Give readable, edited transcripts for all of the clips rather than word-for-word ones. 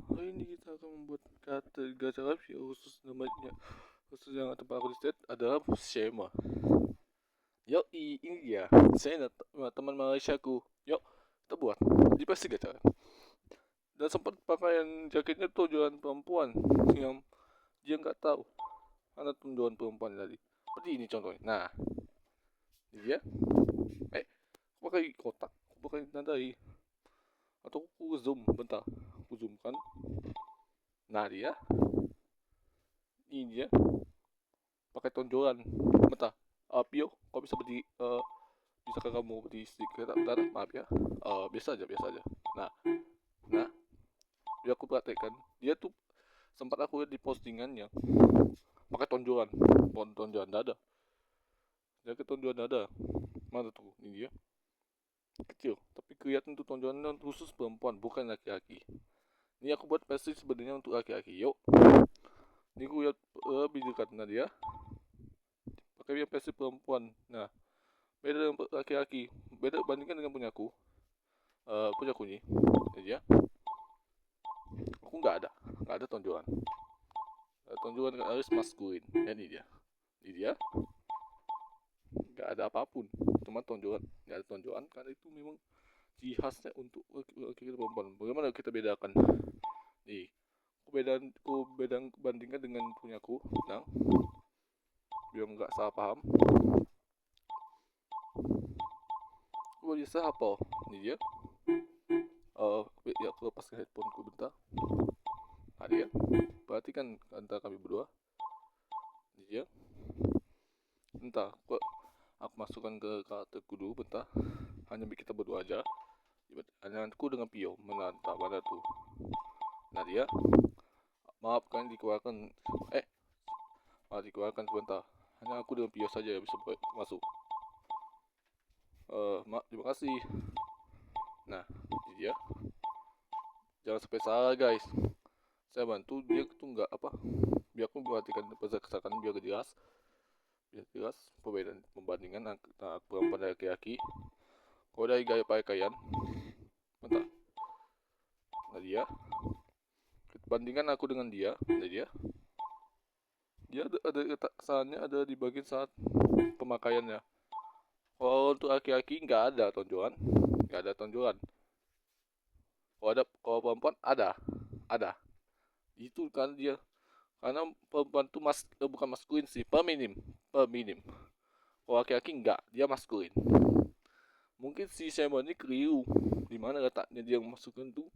Hari ini kita akan membuat kata gacha rap khusus namanya khusus yang tempat aku di state adalah Shema. Yuk, ini dia. Saya dan teman Malaysiaku. Yuk, kita buat. Di pasti gacha. Dan sempat pakaian jaketnya tujuan perempuan yang dia nggak tahu ada tujuan perempuan tadi. Seperti ini contohnya. Nah, ini dia. Aku pakai kotak. Aku pakai tandai. Atau aku zoom. Bentar. Aku zoom kan. Nah, dia. Ini dia. Pakai tonjolan. Bentar. Pio, kok bisa berdiri? Bisakah kamu berdiri sedikit? Bentar, maaf ya. Biasa aja, biasa aja. Nah, nah, biar aku praktekkan. Dia tuh sempat aku lihat di postingannya pakai tonjolan, tonjolan dada. Dia ke tonjolan dada. Mana tuh? Ini dia. Kecil, tapi kelihatan tuh tonjolannya khusus perempuan, bukan laki-laki. Ini aku buat versi sebenarnya untuk laki-laki. Yuk. Ini aku lihat lebih dekat. Nah dia pakai versi perempuan. Nah, beda dengan laki-laki. Beda bandingkan dengan punyaku. Punyaku nih. Ini dia. Aku nggak ada tonjolan. Tonjolan harus maskulin. Ini dia. Ini dia. Nggak ada apapun. Cuma tonjolan. Nggak ada tonjolan karena itu memang ciri khasnya untuk laki-laki perempuan. Bagaimana kita bedakan? Nih, aku bandingkan dengan punyaku. Nah, biar nggak salah paham. Aku bisa apa? Ini dia. Ya aku lepaskan headphoneku bentar. Nah dia. Perhatikan antara kami berdua. Ini dia. Bentar, aku masukkan ke karakterku dulu bentar. Hanya kita berdua aja. Hanya aku dengan Pio. Mana tuh? Nah dia. Maafkan dikeluarkan. Maaf dikeluarkan sebentar. Hanya aku dengan Pio saja yang bisa masuk. Terima kasih. Nah, ini dia. Jangan sampai salah guys. Saya bantu dia tuh nggak apa. Biar aku perhatikan kesalahan biar jelas. Biar jelas perbedaan pembandingan antara perempuan dan laki-laki. Kalau dari gaya pakaian, bentar. Nah dia. Bandingkan aku dengan dia. Nah dia. Dia ada kesalahannya ada di bagian saat pemakaiannya. Kalau untuk laki-laki nggak ada tonjolan, nggak ada tonjolan. Kalau perempuan ada. Itu kan dia karena perempuan tuh bukan maskulin sih, feminim. Kalau laki-laki nggak, dia maskulin. Mungkin si Simon ini keliru. Di mana letaknya dia masukkan tuh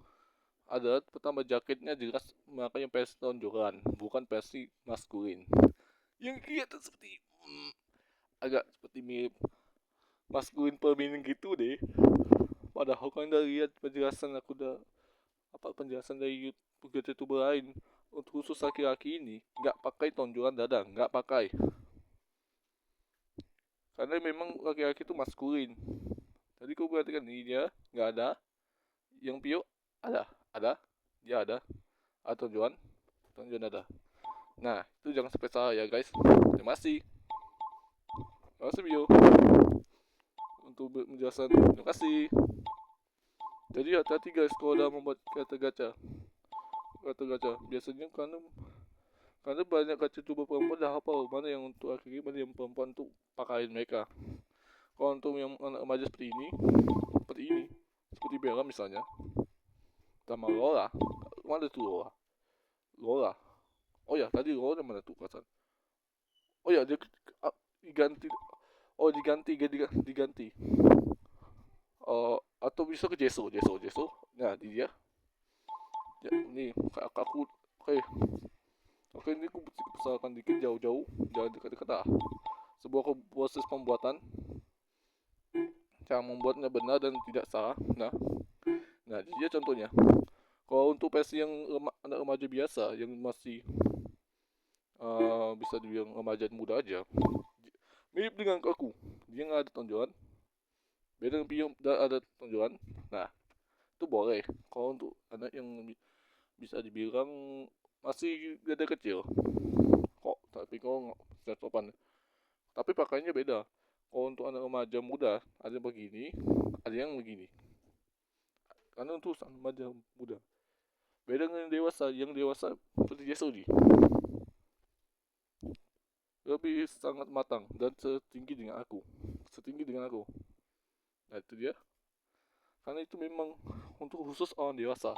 adalah pertama jaketnya jelas makanya versi tonjolan, bukan versi maskulin. Yang kelihatan seperti agak seperti mirip maskulin feminin gitu deh. Padahal kan udah lihat penjelasan aku udah penjelasan dari youtuber lain untuk khusus laki-laki ini nggak pakai tonjolan dada, nggak pakai karena memang laki-laki itu maskulin. Tadi kau perhatikan ini dia nggak ada, yang Pio ada dia ada tonjolan ada. Nah itu jangan sampai salah ya guys. Terima kasih Pio untuk penjelasan. Terima kasih. Jadi hati-hati guys kalau udah membuat kata gacha. Biasanya karena banyak gacha coba perempuan dah hafal mana yang untuk laki-laki mana yang perempuan tuh pakaian mereka. Kalau untuk yang anak remaja seperti ini seperti Bella misalnya sama Lola. Mana tuh Lola? Oh ya tadi Lola mana tuh kasan? Oh ya dia diganti. Oh diganti. Atau bisa ke Jeso. Nah dia. Ya, ini aku oke ini aku besarkan dikit jauh-jauh, jangan dekat-dekat sebuah proses pembuatan, cara membuatnya benar dan tidak salah. Nah dia contohnya. Kalau untuk versi yang anak remaja biasa yang masih bisa dibilang remaja muda aja, mirip dengan aku. Dia nggak ada tonjolan, beda dengan Pium ada tonjolan. Nah itu boleh. Kalau untuk anak yang bisa dibilang masih gede kecil, kok tapi kok nggak sopan. Tapi pakainya beda. Kalau untuk anak remaja muda ada yang begini, ada yang begini. Karena untuk remaja muda Beda dengan dewasa, yang dewasa seperti Jesudi lebih sangat matang dan setinggi dengan aku. Nah itu dia. Karena itu memang untuk khusus orang dewasa.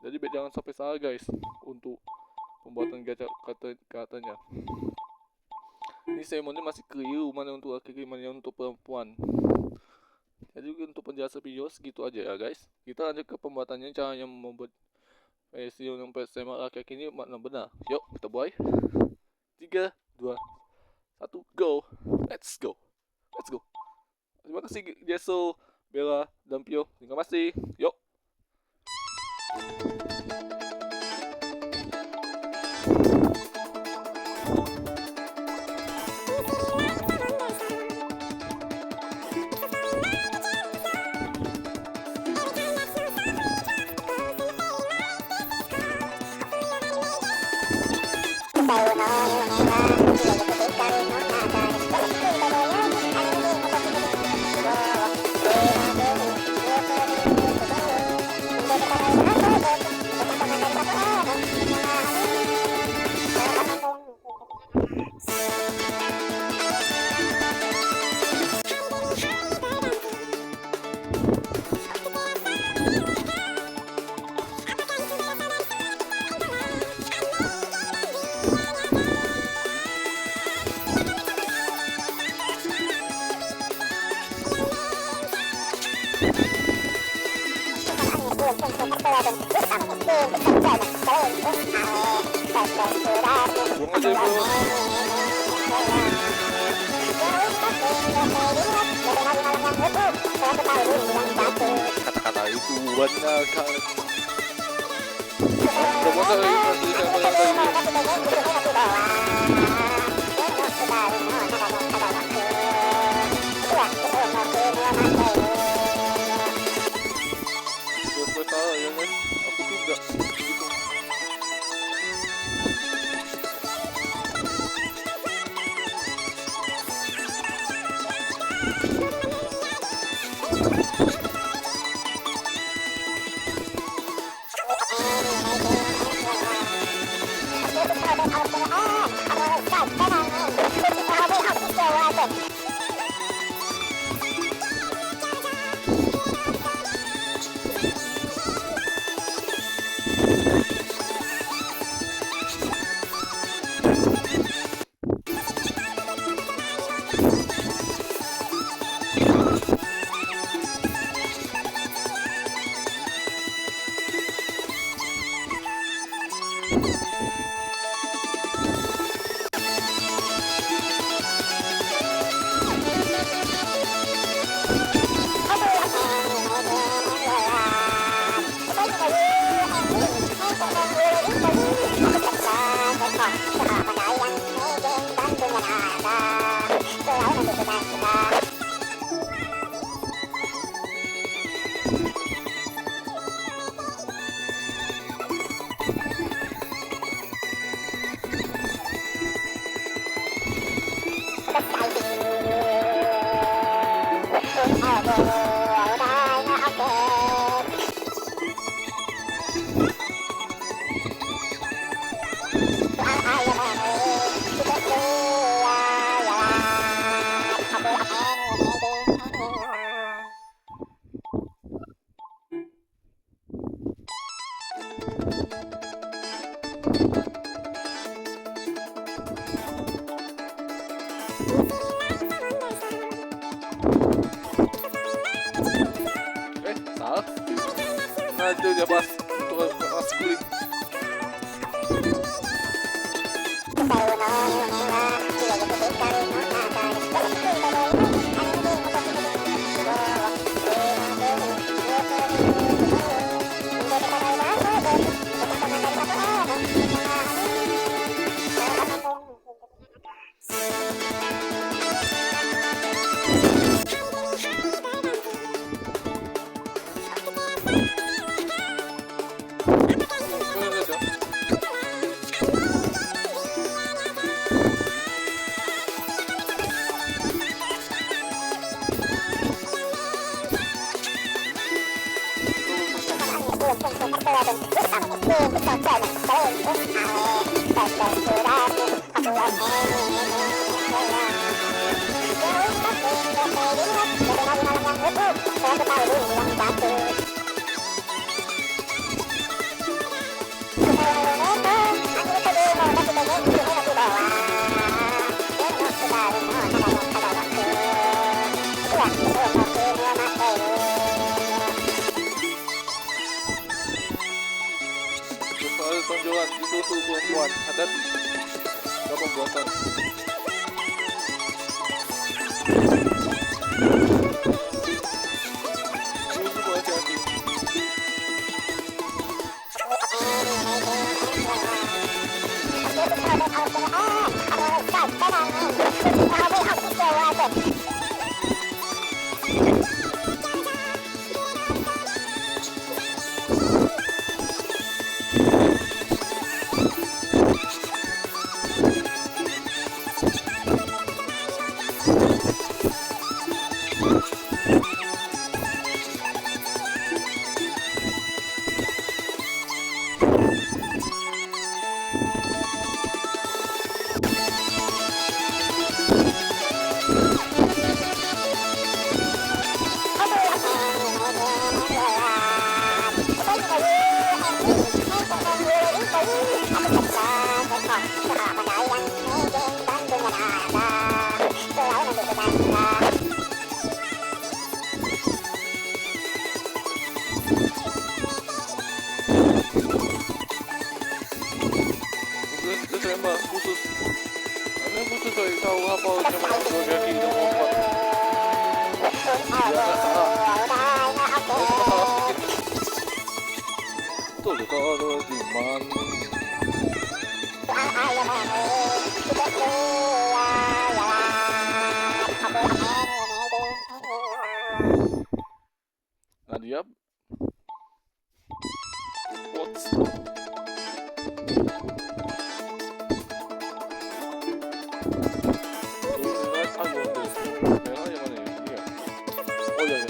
Jadi jangan sampai salah guys untuk pembuatan gacha katanya. Ini semuanya masih keliru mana untuk laki-laki, mana untuk perempuan. Jadi untuk penjelasan video segitu aja ya guys. Kita lanjut ke pembuatannya, cara yang membuat versi yang pertama laki-laki ini makna benar. Yuk kita mulai. 3, 2, 1, go. Let's go. Terima kasih Jeso, Bella, dan Pio. Terima kasih. Yuk. Kata-kata itu benar kan. Salah. Nah itu dia pas untuk masuk kulit. Soal tonjolan itu tuh perempuan adat gak pembuatan. Itu semua hati-hati. Itu saya mah khusus. Ada khusus saya tahu apa sama dua kaki dan lompat. Ya nggak salah. Cuma salah sedikit. Tuh kalau di mana? Nadia, what's merah yang mana ya? Iya. Oh ya, ya.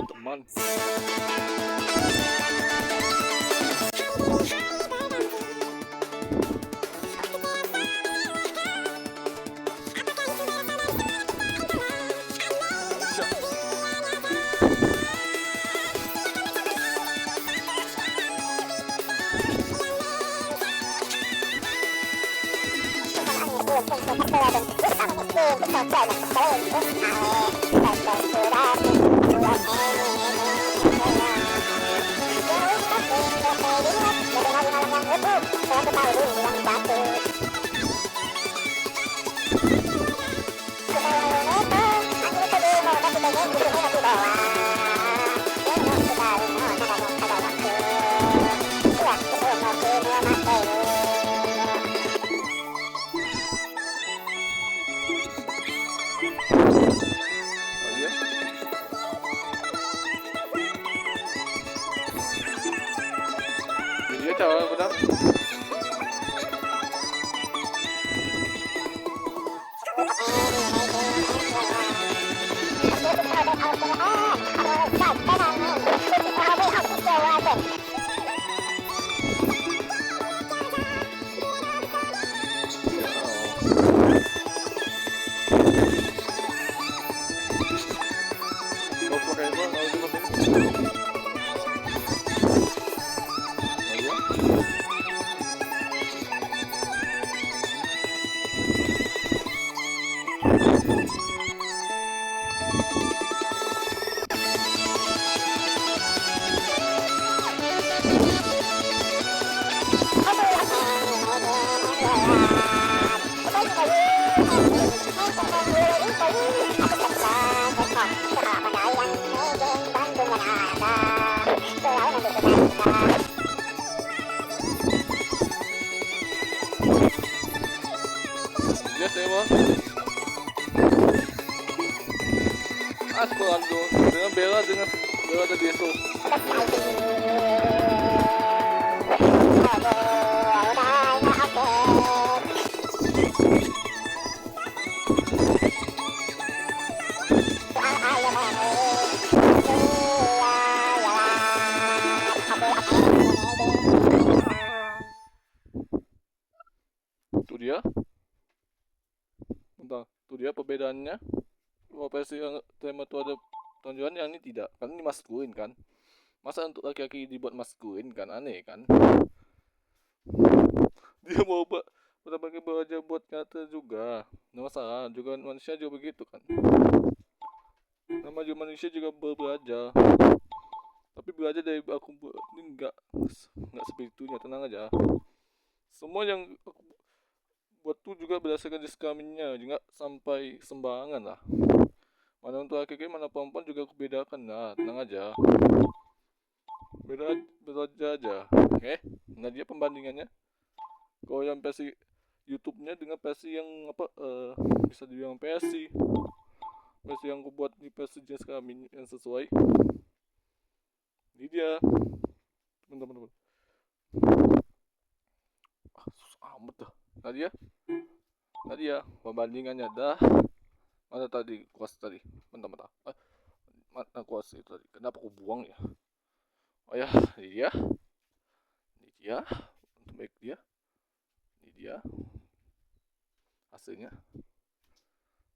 Teman. Video cara benar. Kau pakai apa? Kalau dia pakai dia Oke, tema Asperando dengan Bella tadi itu. Itu dia. Bentar, itu dia perbedaannya. Kalau versi yang tema itu ada tonjolan, yang ini tidak. Kan ini maskulin kan. Masa untuk laki-laki dibuat maskulin kan, aneh kan. Dia mau pakai baju buat kata juga. Nggak masalah, juga manusia juga begitu kan. Nama juga manusia juga belajar. Tapi belajar dari aku ini nggak sebegitunya, tenang aja. Semua yang aku buat tuh juga berdasarkan jenis kelaminnya, juga sampai sembarangan lah. Mana untuk laki-laki mana perempuan juga aku bedakan lah, tenang aja. Beda aja, oke? Nah dia pembandingannya. Kalau yang versi YouTube-nya dengan versi yang bisa dibilang versi yang aku buat di versi jenis kelamin yang sesuai. Ini dia, teman-teman. Susah amat dah. Tadi ya pembandingannya dah. Mana tadi kuas tadi? Bentar. Mana kuas itu tadi? Kenapa aku buang ya? Oh ya, ini dia. Untuk baik dia. Ini dia hasilnya.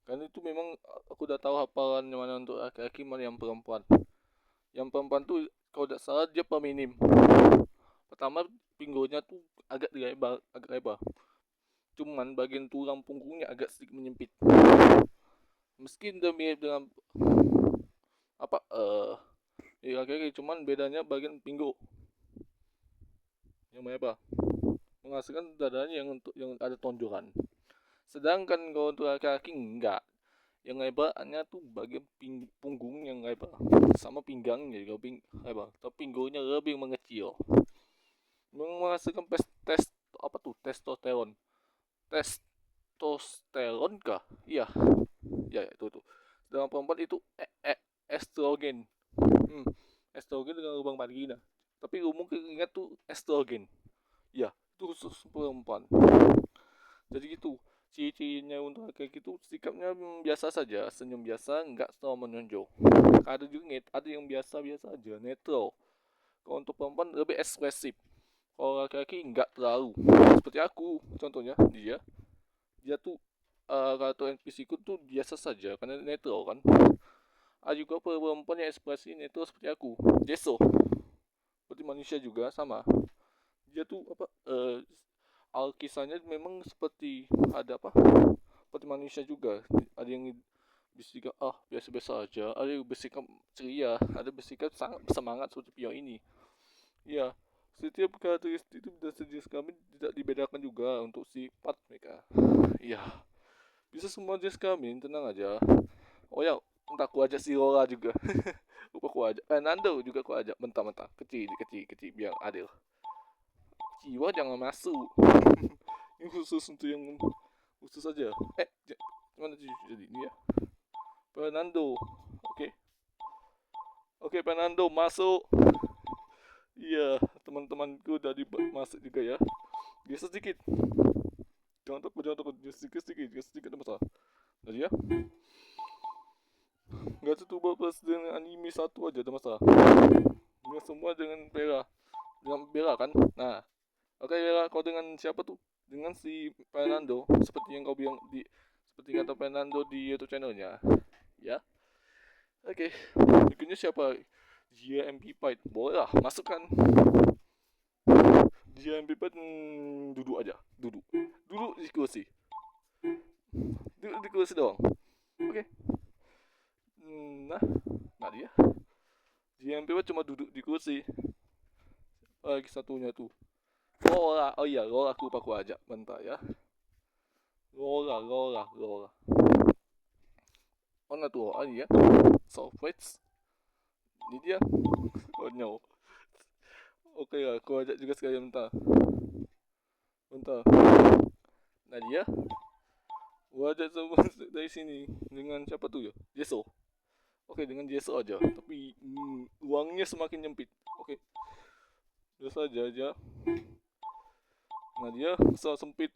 Kan itu memang aku udah tahu hafalan mana untuk laki-laki, mana yang perempuan. Yang perempuan tuh kalau tidak salah dia peminim. Pertama pinggulnya tuh agak lebar. Cuman bagian tulang punggungnya agak sedikit menyempit. Meski udah mirip dengan laki-laki, cuman bedanya bagian pinggul yang melebar, menghasilkan dadanya yang ada tonjolan. Sedangkan kalau untuk laki-laki enggak, yang lebarnya tuh bagian punggung yang lebar, sama pinggangnya juga lebar, tapi pinggulnya lebih mengecil, menghasilkan testosteron kah? Iya itu. Sedangkan perempuan itu estrogen. Estrogen dengan lubang vagina. Tapi umum ingat tuh estrogen. Ya, itu khusus perempuan. Jadi gitu. Ciri-cirinya untuk kayak gitu, sikapnya biasa saja, senyum biasa, nggak terlalu menonjol. Ada yang biasa-biasa aja, netral. Kalau untuk perempuan lebih ekspresif. Kalau laki-laki nggak terlalu. Seperti aku, contohnya dia tuh kartu NPC ku tuh biasa saja, karena netral kan. Ada juga perempuan yang ekspresi netral seperti aku, Jeso. Seperti manusia juga sama. Dia tuh alkisahnya memang seperti seperti manusia juga. Ada yang bersikap biasa-biasa aja, ada yang bersikap ceria, ada bersikap sangat semangat seperti Pio ini. Ya, setiap karakteristik itu jenis kami tidak dibedakan juga untuk sifat mereka. Ya, bisa semua jenis kami, tenang aja. Oh ya, entah aku ajak si Lola juga. Lupa aku ajak Nando juga aku ajak, mentah-mentah kecil biar adil. Jiwa jangan masuk. Ini khusus untuk yang khusus saja. Mana jadi ini ya? Fernando, oke Fernando masuk. Iya, teman-temanku dari masuk juga ya. Geser sedikit. Jangan takut. Sedikit ada masalah. Jadi ya. Gak tuh bahas dengan anime satu aja ada masalah. Dengan semua dengan Bella kan. Nah, oke Bella, kau dengan siapa tuh? Dengan si Fernando, seperti yang kau bilang seperti kata Fernando di YouTube channelnya. Ya. Oke. Berikutnya siapa? GMP Fight. Boleh lah, masukkan. GMP Fight duduk aja. Duduk di kursi. Duduk di kursi doang. Oke. Nah dia. GMP Fight cuma duduk di kursi. Lagi satunya tuh. Lola. Oh iya, Lola aku ajak. Bentar ya. Lola. Mana tuh? Oh iya. Softwares. Ini dia. Oh no. Oke lah, aku ajak juga sekalian bentar. Nah dia. baca semua dari sini dengan siapa tuh ya, Jeso. Oke, dengan Jeso aja, tapi uangnya semakin nyempit. Oke, biasa aja. Nah dia sempit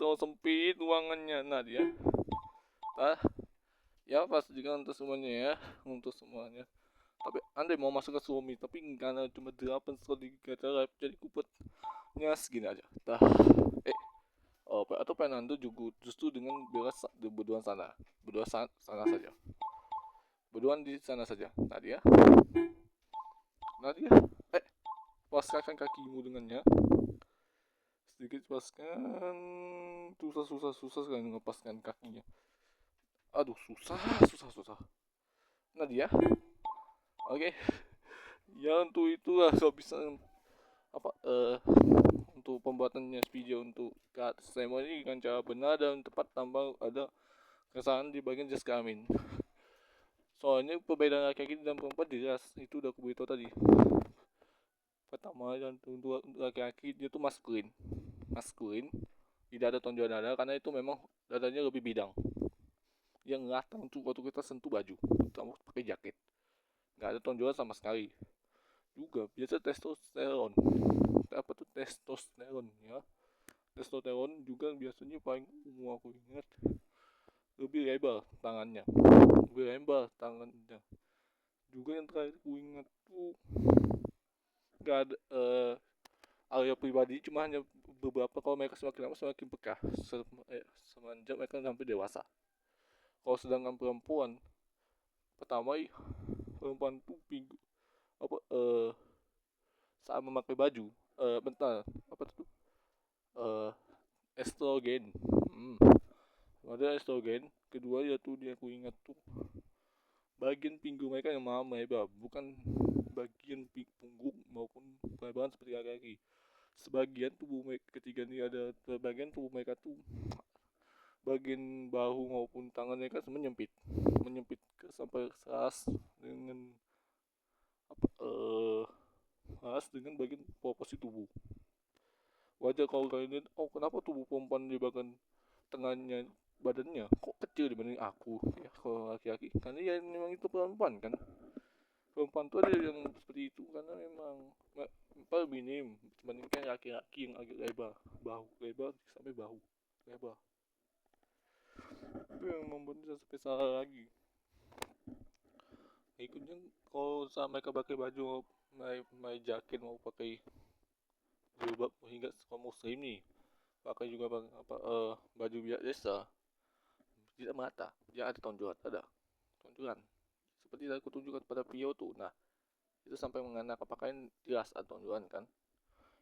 ruangannya. Nah dia ya pas juga untuk semuanya ya, untuk semuanya. Tapi andai mau masuk ke suami, tapi karena cuma 8 slot di gacha live, jadi kupetnya segini aja. Atau Fernando juga justru dengan berduaan sana saja. Berduaan di sana saja. Nadia, paskan kakimu dengannya. Sedikit paskan, susah sekali ngepaskan kakinya. Aduh, susah. Nadia, oke. Ya untuk itulah kalau bisa untuk pembuatannya video untuk seremoni dengan cara benar dan tepat tanpa ada kesalahan di bagian jas kelamin. Soalnya perbedaan laki-laki dan perempuan jelas, itu udah aku beritahu tadi. Pertama, dan untuk laki-laki dia tuh maskulin, tidak ada tonjolan dada karena itu memang dadanya lebih bidang. Yang ngelatang tuh waktu kita sentuh baju, kamu pakai jaket, nggak ada tonjolan sama sekali. Juga biasa testosteron, ya. Testosteron juga biasanya paling aku ingat lebih lebar tangannya. Juga yang terakhir aku ingat tuh nggak ada area pribadi, cuma hanya beberapa. Kalau mereka semakin lama semakin peka semenjak mereka sampai dewasa. Kalau sedangkan perempuan, pertama perempuan tuh saat memakai baju estrogen. Ada estrogen. Kedua ya tuh dia aku ingat tuh bagian pinggul mereka yang lebar, bukan bagian punggung maupun lebaran seperti laki-laki. Sebagian tubuh mereka ketiga ini ada bagian tubuh mereka tuh bagian bahu maupun tangan mereka menyempit sampai dengan bagian proporsi tubuh. Wajar kalau kalian lihat, kenapa tubuh perempuan di bagian tengahnya badannya kok kecil dibanding aku ya. Kalau laki-laki karena ya memang itu perempuan kan, perempuan tuh ada yang seperti itu karena memang minim dibandingkan laki-laki yang agak lebar, bahu lebar sampai bahu lebar. Itu yang membuatnya spesial lagi. Ikutnya kalau sama mereka pakai baju my jaket mau pakai jilbab hingga kaum muslim nih, pakai juga baju biasa tidak mata, dia ada tonjolan seperti aku tunjukkan pada Pio tuh. Nah itu sampai mengena pakaian jelas ada tonjolan kan.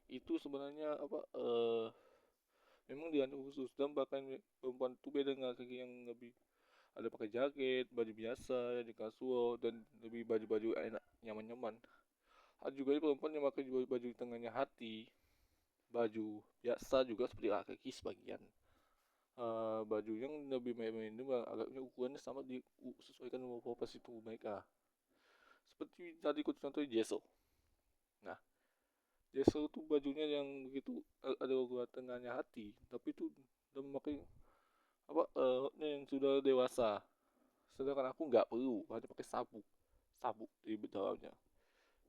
Itu sebenarnya memang diatur khusus, dan bahkan perempuan tuh beda dengan laki yang lebih ada pakai jaket, baju biasa, di kasual, dan lebih baju-baju enak, nyaman-nyaman. Ada juga perempuan yang pakai baju di tengahnya hati, baju biasa juga seperti laki sebagian. Baju yang lebih minim agaknya ukurannya sama disesuaikan dengan proporsi tubuh mereka. Seperti tadi aku contoh Jeso. Nah, Jeso tuh bajunya yang begitu ada logo tengahnya hati, tapi itu udah memakai yang sudah dewasa. Sedangkan aku nggak perlu, hanya pakai sabuk di dalamnya.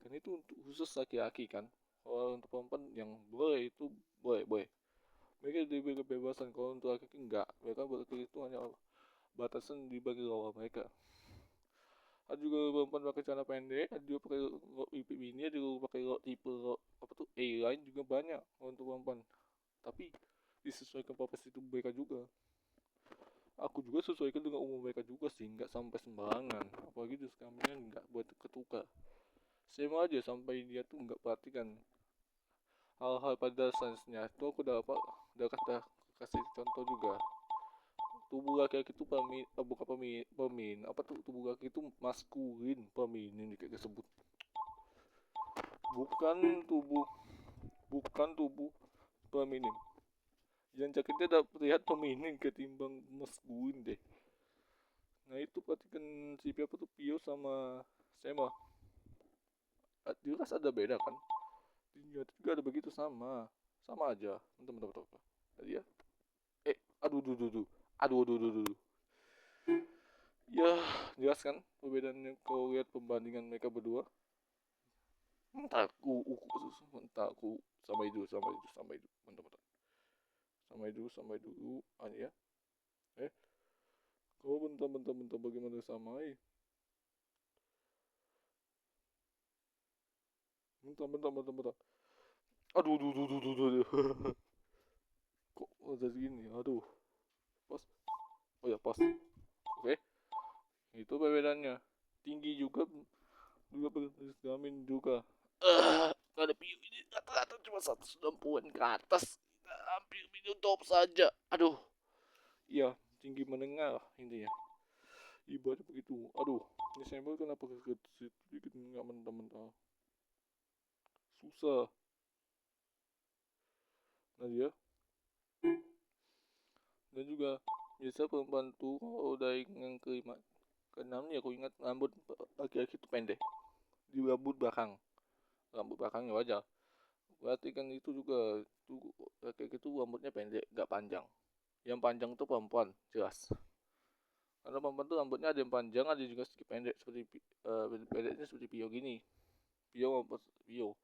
Karena itu untuk khusus laki-laki kan. Kalau untuk perempuan yang boleh itu boleh. Mereka diberi kebebasan. Kalau untuk laki-laki enggak, mereka berarti itu hanya batasan di bagi bawah mereka. Ada juga perempuan pakai celana pendek, ada juga pakai rok ipip mini, ada juga pakai rok tipe A-line juga banyak untuk perempuan. Tapi disesuaikan proporsi tubuh mereka juga. Aku juga sesuaikan dengan umur mereka juga sih, nggak sampai sembarangan. Apalagi di kelaminnya nggak buat ketukar. Sama aja sampai dia tuh nggak perhatikan hal-hal pada sainsnya. Itu aku udah kasih contoh juga. Tubuh laki-laki itu tubuh laki itu maskulin, feminin kayak disebut. Bukan tubuh feminin. Yang jaketnya udah terlihat feminin ketimbang maskulin deh. Nah itu perhatikan si Pio sama Sema. Jelas ada beda kan? Dia juga ada begitu sama aja. Bentar. Tadi ya. Aduh. Ya, jelas kan perbedaannya kalau lihat pembandingan mereka berdua. Entah entah aku sampai dulu, bentar-bentar. Sampai dulu, ya. Eh, kau bentar, bagaimana samai? Bentar. Aduh, aduh. Kok udah gini? Aduh, pas. Oh ya, pas. Oke, itu perbedaannya. Tinggi juga bergamin juga. Gak ada piu ini rata-rata cuma 190-an ke atas. Hampir video top saja. Aduh, iya, tinggi menengah lah intinya. Ibaratnya begitu. Aduh, ini sampel kenapa sedikit nggak mentah-mentah. Susah. Nah dia, dan juga biasa perempuan tuh kalau udah yang keenam nih aku ingat rambut laki-laki itu pendek di rambut belakangnya wajar, berarti kan itu juga tuh laki-laki itu rambutnya pendek gak panjang, yang panjang tuh perempuan jelas, karena perempuan tuh rambutnya ada yang panjang ada juga sedikit pendek seperti pendeknya seperti Pio gini. Pio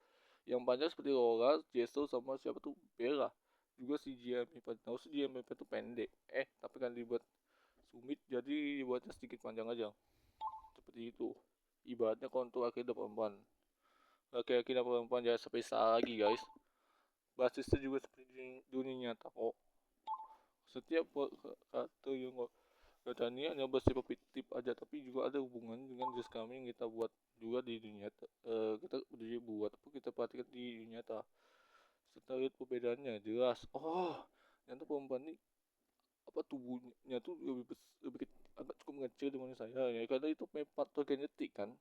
yang panjang seperti Lola, Jesso sama siapa tuh Bella, juga si GMP tahu si GMP itu pendek tapi kan dibuat sumit jadi dibuatnya sedikit panjang aja seperti itu. Ibaratnya kontur akhirnya perempuan, laki-laki dan perempuan jangan sampai salah lagi guys, basisnya juga seperti dunia nyata kok. Setiap kata yang kata ini hanya bersifat fiktif aja tapi juga ada hubungan dengan jenis kami yang kita buat juga di dunia kita buat apa kita perhatikan di dunia nyata. Setelah lihat perbedaannya jelas, oh ternyata perempuan ini apa tubuhnya tuh lebih agak cukup mengecil dengan saya ya, karena itu memang faktor genetik kan,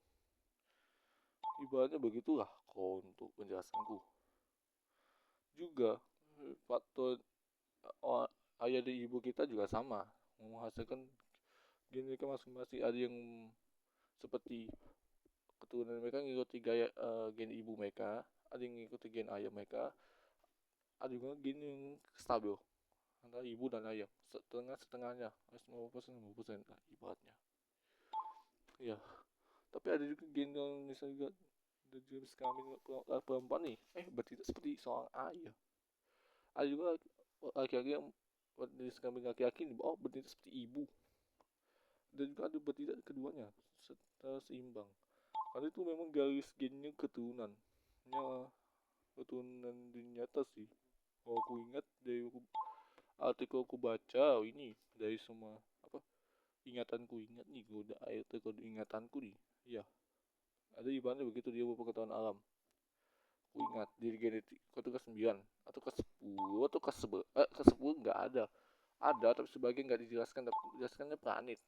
ibaratnya begitulah kalau untuk penjelasanku. Juga faktor oh, ayah dan ibu kita juga sama menghasilkan genetika masing-masing, ada yang seperti keturunan mereka ngikuti gaya gen ibu mereka, ada yang ngikuti gen ayah mereka, ada juga gen yang stabil antara ibu dan ayah, setengahnya 50% lah ibaratnya ya. Tapi ada juga gen yang misalnya dan jenis kelamin perempuan nih bertindak seperti seorang ayah, ada juga laki-laki yang jenis kelamin laki-laki nih bertindak seperti ibu, dan juga ada bertindak keduanya serta seimbang, karena itu memang garis gennya keturunan di nyata sih. Kalau aku ingat dari artikel aku baca ini dari semua apa ingatanku ingat nih gue udah artikel ingatanku nih ya, ada ibaratnya begitu dia berpengetahuan alam. Aku ingat di genetik itu ke 9 atau ke 10 atau ke 10 nggak ada tapi sebagian nggak dijelaskan, tapi dijelaskannya planet.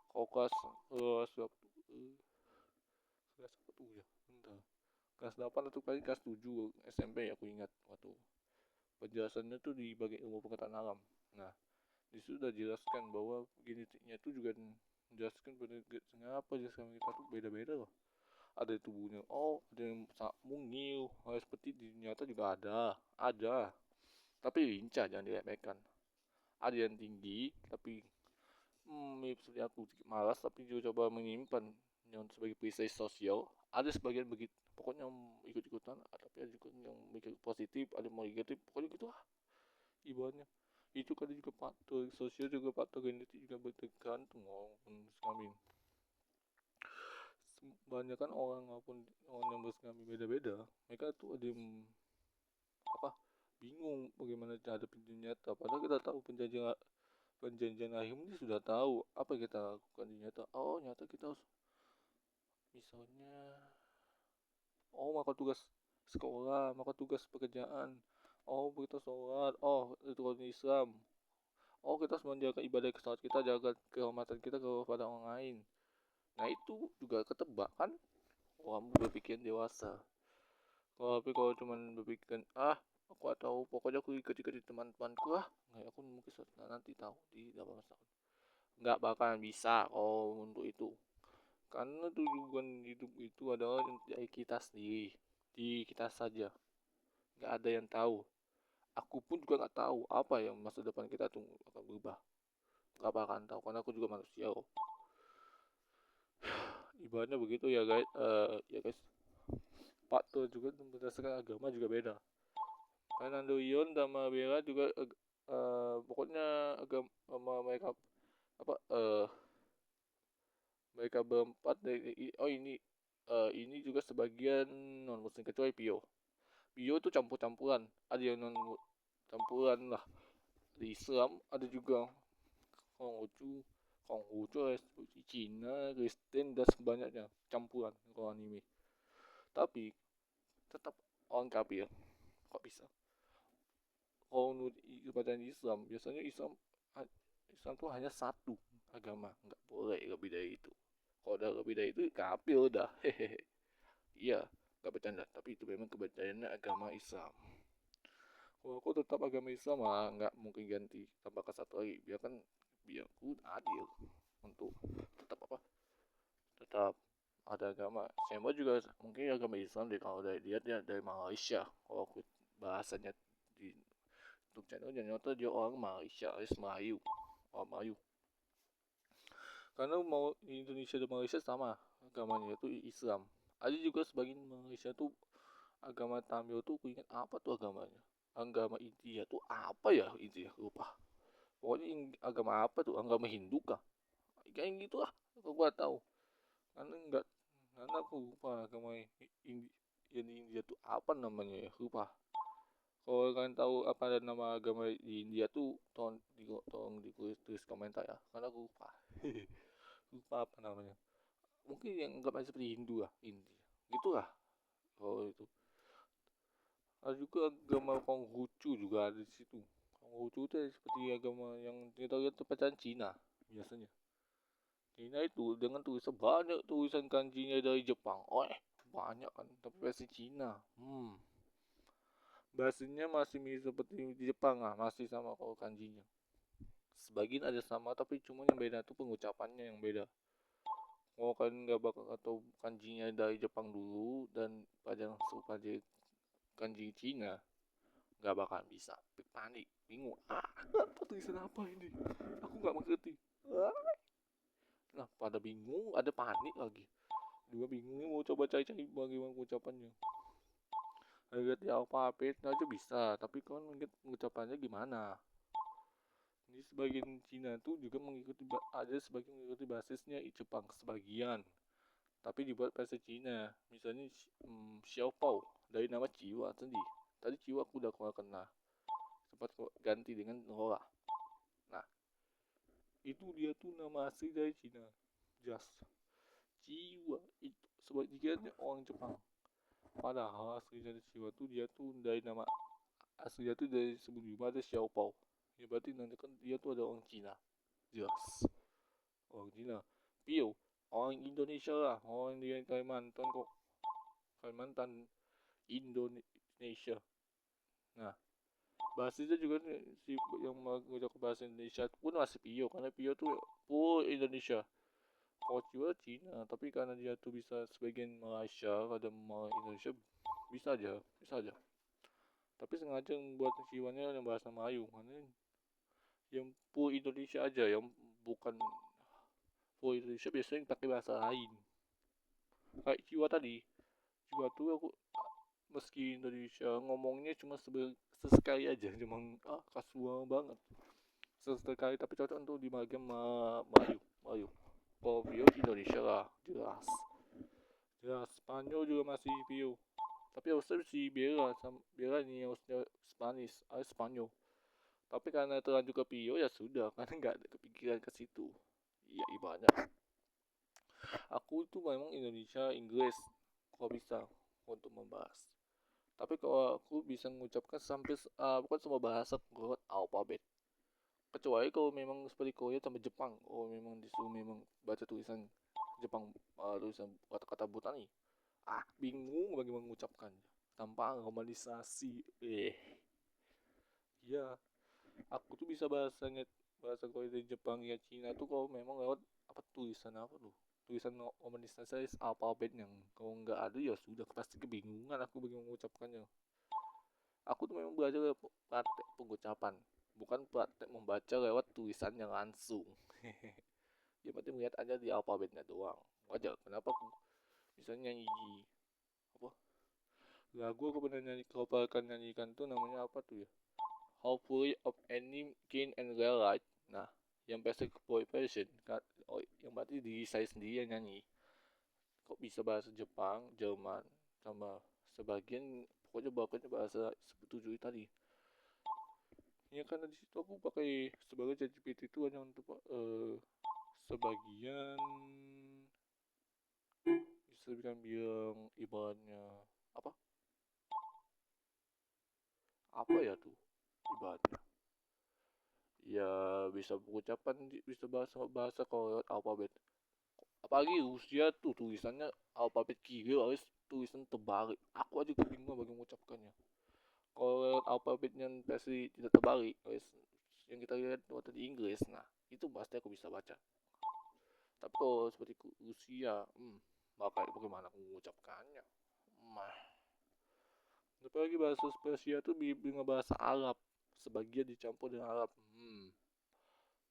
Kalau kelas satu ya bentar, kelas 8 atau kali kelas 7 SMP aku ingat waktu penjelasannya tuh di bagian ilmu pengetahuan alam. Nah di situ udah jelaskan bahwa genetiknya itu juga menjelaskan kenapa jelaskan kita tuh beda-beda loh, ada tubuhnya ada yang sangat mungil, seperti di nyata juga ada tapi lincah jangan diremehkan, ada yang tinggi tapi mirip seperti aku sedikit malas tapi juga coba menyimpan yang sebagai perisai sosial, ada sebagian begitu pokoknya ikut-ikutan, tapi ada juga yang mikir positif ada yang negatif pokoknya gitu lah ibaratnya. Itu kan juga faktor sosial juga faktor genetik juga bertergantung kami. Banyak kan orang maupun orang yang berskami beda-beda, mereka tuh ada yang apa bingung bagaimana cara dunia nyata, padahal kita tahu perjanjian akhir ini sudah tahu apa yang kita lakukan di nyata. Oh nyata kita harus misalnya maka tugas sekolah, maka tugas pekerjaan, kita sholat, itu Islam, kita harus menjaga ibadah kesalahan kita, jaga kehormatan kita kepada orang lain. Nah itu juga ketebak kan, kamu berpikir dewasa. Kalau cuman berpikir aku tahu pokoknya aku ikut teman-temanku nggak, aku mungkin nanti tahu di 18 tahun nggak bakalan bisa untuk itu, karena tujuan hidup itu adalah dari kita sendiri, di kita saja, nggak ada yang tahu. Aku pun juga nggak tahu apa yang masa depan kita tuh akan berubah. nggak bakalan tahu karena aku juga manusia kok. Ibaratnya begitu ya guys. Ya guys, faktor juga berdasarkan agama juga beda. Fernando Ion sama Bella juga pokoknya agama mereka apa mereka berempat dari ini juga sebagian non muslim kecuali Pio. Pio itu campur-campuran, ada yang non campuran lah di Islam, ada juga Konghucu, Cina, Kristen dan sebanyaknya campuran kalau anime. Tapi tetap orang kafir. Kok bisa? Kalau menurut kepercayaan Islam, biasanya Islam tuh hanya satu agama, nggak boleh lebih dari itu. Kalau udah lebih dari itu kafir udah. Hehehe. Iya, nggak bercanda, tapi itu memang kepercayaannya agama Islam. Kalau aku tetap agama Islam nggak mungkin ganti tambah ke satu lagi, biar aku adil untuk tetap tetap ada agama. Saya juga mungkin agama Islam deh kalau dari dia dari Malaysia. Kalau aku bahasanya di YouTube channel ternyata dia orang Malaysia, alias Melayu, orang Melayu. Karena mau Indonesia dan Malaysia sama agamanya itu Islam. Ada juga sebagian Malaysia tuh agama Tamil tuh aku ingat apa tuh agamanya. Agama India tuh apa ya India lupa. Pokoknya agama apa tuh, agama Hindu kah? Kayak gitu lah, aku gak tahu. Karena aku lupa agama India tuh apa namanya ya, lupa. Kalau kalian tahu apa ada nama agama di India tuh tolong tulis komentar ya, karena aku lupa. Lupa apa namanya. Mungkin yang agamanya seperti Hindu lah, India. Gitulah. Kalau itu. Ada juga agama Konghucu juga ada di situ. Konghucu itu seperti agama yang kita lihat kepercayaan Cina biasanya. Cina itu dengan tulisan banyak tulisan kanjinya dari Jepang. Banyak kan, tapi versi Cina. Bahasanya masih mirip seperti di Jepang masih sama kalau kanjinya. Sebagian ada sama tapi cuma yang beda tuh pengucapannya yang beda. Kalau kalian nggak bakal atau kanjinya dari Jepang dulu dan pada langsung pada kanji Cina, nggak bakal bisa. Panik, bingung. Apa tulisan apa ini? Aku nggak mengerti. Nah, pada bingung, ada panik lagi. Juga bingung mau coba cari-cari bagaimana ucapannya. Lihat di alfabet aja bisa, tapi kan ingat pengucapannya gimana. Ini sebagian Cina tuh juga ada sebagian mengikuti basisnya Jepang sebagian, tapi dibuat versi Cina. Misalnya Xiaopao dari nama Ciwa tadi. Tadi Ciwa aku udah kenal. Sempat ganti dengan Lola. Nah, itu dia tuh nama asli dari Cina. Just Ciwa itu sebagiannya orang Jepang. Padahal asli dari Ciwa tuh dia tuh dari nama aslinya tuh dari sebelum ada Xiaopao. Ya berarti nanti kan dia tuh ada orang Cina. Jelas. Orang Cina. Pio. Orang Indonesia lah. Orang di Kalimantan kok. Kalimantan Indonesia. Nah, bahasanya juga si yang mengucap bahasa Indonesia pun masih Pio. Karena Pio tuh full Indonesia. Kalau juga Cina. Tapi karena dia tuh bisa sebagian Malaysia. Ada Indonesia. Bisa aja. Bisa aja. Tapi sengaja membuat jiwanya yang bahasa Melayu. Karena yang full Indonesia aja. Yang bukan full Indonesia biasanya pakai bahasa lain. Kayak Jiwa tadi. Jiwa tuh aku meski Indonesia ngomongnya cuma sesekali aja. Cuma kasual banget. Sesekali tapi cocok untuk di bagian Melayu. Melayu. Kalau Bio Indonesia lah. Jelas. Jelas. Spanyol juga masih Bio. Tapi harusnya si Bella ini harusnya Spanish. Spanyol. Tapi karena terlanjur ke Pio ya sudah, karena nggak ada kepikiran ke situ. Iya ibaratnya. Aku itu memang Indonesia, Inggris, kalau bisa untuk membahas. Tapi kalau aku bisa mengucapkan sampai bukan semua bahasa lewat alfabet. Kecuali kalau memang seperti Korea sama Jepang, kalau memang disuruh memang baca tulisan Jepang, tulisan kata-kata buta nih. Bingung bagaimana mengucapkannya tanpa normalisasi. Ya, aku tuh bisa bahasa Korea dari Jepang ya Cina tuh kalau memang lewat tulisan apa tuh tulisan normalisasi alfabet yang kalau nggak ada ya sudah pasti kebingungan aku bagaimana mengucapkannya. Aku tuh memang belajar praktek pengucapan bukan praktek membaca lewat tulisannya langsung. Dia berarti melihat aja di alfabetnya doang. Wajar. Kenapa aku misalnya nyanyi apa lagu, aku pernah nyanyi, kalau kan nyanyikan tuh namanya apa tuh ya, Hopefully of any King and Real Light. Nah, yang basic boy version kan, oh, yang berarti di saya sendiri yang nyanyi. Kok bisa bahasa Jepang, Jerman, sama sebagian, pokoknya bapaknya bahasa 7 tadi. Ya karena di situ aku pakai sebagai ChatGPT itu hanya untuk sebagian bisa bilang ibaratnya apa apa ya tuh ibaratnya, ya bisa pengucapan, bisa bahasa bahasa kalau lewat alfabet. Apalagi Rusia tuh tulisannya alfabet Kiril harus tulisan terbalik, aku aja bingung bagaimana mengucapkannya. Kalau lewat alfabetnya versi tidak terbalik harus yang kita lihat waktu di Inggris, nah itu pasti aku bisa baca. Tapi kalau seperti Rusia, bagaimana aku mengucapkannya. Mah, apalagi bahasa Persia tuh dengan bahasa Arab, sebagian dicampur dengan Arab.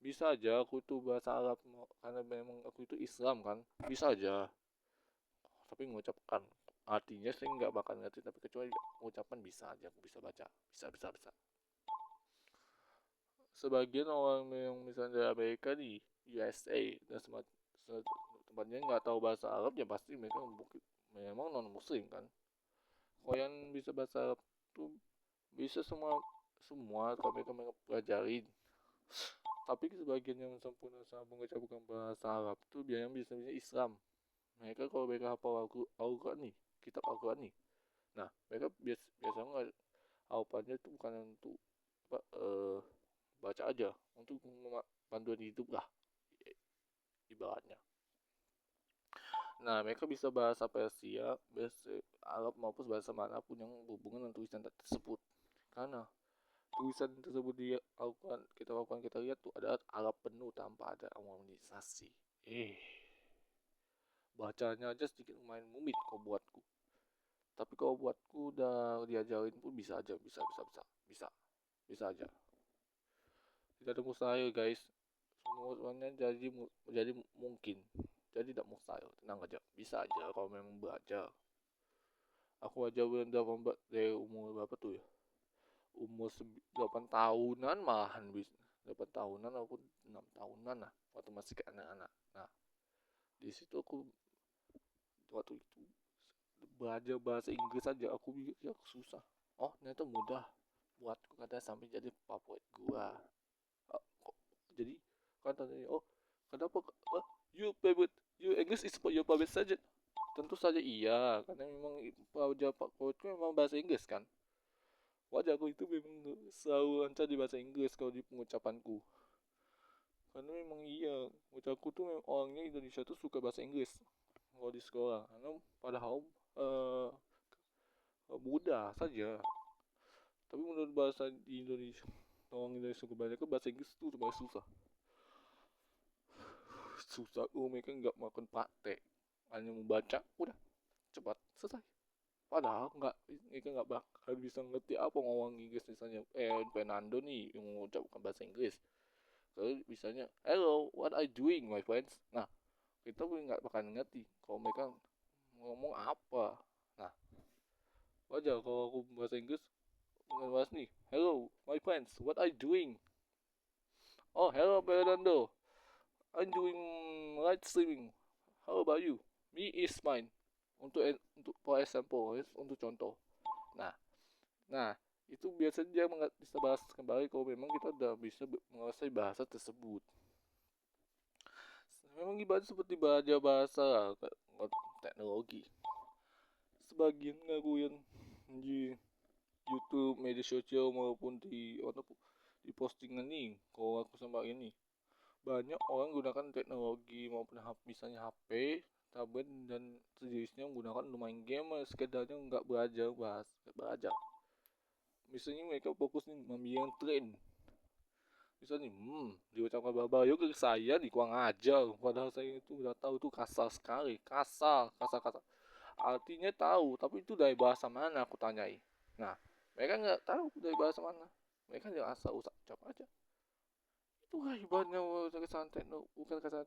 Bisa aja aku tuh bahasa Arab karena memang aku itu Islam kan, bisa aja. Tapi mengucapkan artinya sih nggak bakal ngerti, tapi kecuali mengucapkan bisa aja, aku bisa baca, bisa. Sebagian orang yang misalnya dari Amerika di USA dan tempatnya nggak tahu bahasa Arab, ya pasti mereka memang non Muslim kan. Kalau yang bisa bahasa Arab tuh bisa semua kalau mereka mempelajari. Tapi sebagian yang sempurna sama mengucapkan bahasa Arab tuh biasanya bisa Islam. Mereka kalau mereka hafal Al-Quran nih, kitab Al-Quran nih. Nah, mereka biasanya nggak hafalannya itu bukan untuk apa, baca aja, untuk panduan hidup lah ibaratnya. Nah, mereka bisa bahasa Persia, bahasa Arab maupun bahasa manapun yang berhubungan dengan tulisan tersebut. Karena tulisan tersebut di Al-Quran, kita lihat tuh ada Arab penuh tanpa ada harmonisasi. Bacanya aja sedikit lumayan rumit kalau buatku. Tapi kalau buatku udah diajarin pun bisa aja, bisa aja. Tidak ada mustahil guys. Semuanya jadi mungkin. Jadi tidak mustahil, tenang aja. Bisa aja kalau memang belajar. Aku aja udah dari umur berapa tuh ya? Umur 8 tahunan malahan bisa. 8 tahunan ataupun 6 tahunan lah waktu masih ke anak-anak. Nah, di situ aku waktu itu belajar bahasa Inggris aja aku pikir susah. Oh, ternyata mudah buatku, kata sampai jadi favorit gua. Kok jadi katanya, oh kenapa, you favorite, you English is your favorite subject. Tentu saja iya, karena memang pelajar favoritku memang bahasa Inggris kan. Wajahku itu memang selalu lancar di bahasa Inggris kalau di pengucapanku. Karena memang iya, ucapku tuh memang orangnya Indonesia tuh suka bahasa Inggris kalau di sekolah. Karena padahal uh, mudah saja. Tapi menurut bahasa di Indonesia, orang Indonesia kebanyakan bahasa Inggris tuh paling susah. Susah, mereka nggak makan praktek, hanya membaca, udah cepat selesai. Padahal nggak, mereka nggak bakal bisa ngerti apa ngomong Inggris misalnya. Fernando nih yang mengucapkan bahasa Inggris. Kalau misalnya, hello, what are you doing, my friends? Nah, kita pun nggak bakal ngerti kalau mereka ngomong apa. Nah, wajar kalau aku bahasa Inggris bahas nih, hello, my friends, what are you doing? Oh, hello, Fernando. I'm doing light streaming. How about you? Me is mine. Untuk for example, untuk contoh. Nah, nah itu biasanya dia bisa bahas kembali kalau memang kita udah bisa menguasai bahasa tersebut. Memang ibarat seperti belajar bahasa teknologi. Sebagian ngakuin di YouTube, media sosial maupun di postingan nih, kalau aku sama ini banyak orang gunakan teknologi maupun misalnya HP, tablet dan sejenisnya menggunakan lumayan game sekedarnya nggak belajar. Misalnya mereka fokus nih membiang tren. Misalnya diucapkan babayo ke saya di kurang ajar, padahal saya itu udah tahu itu kasar sekali, kasar. Artinya tahu, tapi itu dari bahasa mana aku tanyai. Nah, mereka nggak tahu dari bahasa mana. Mereka ya asal ucap aja. Itu ibaratnya bukan kesalahan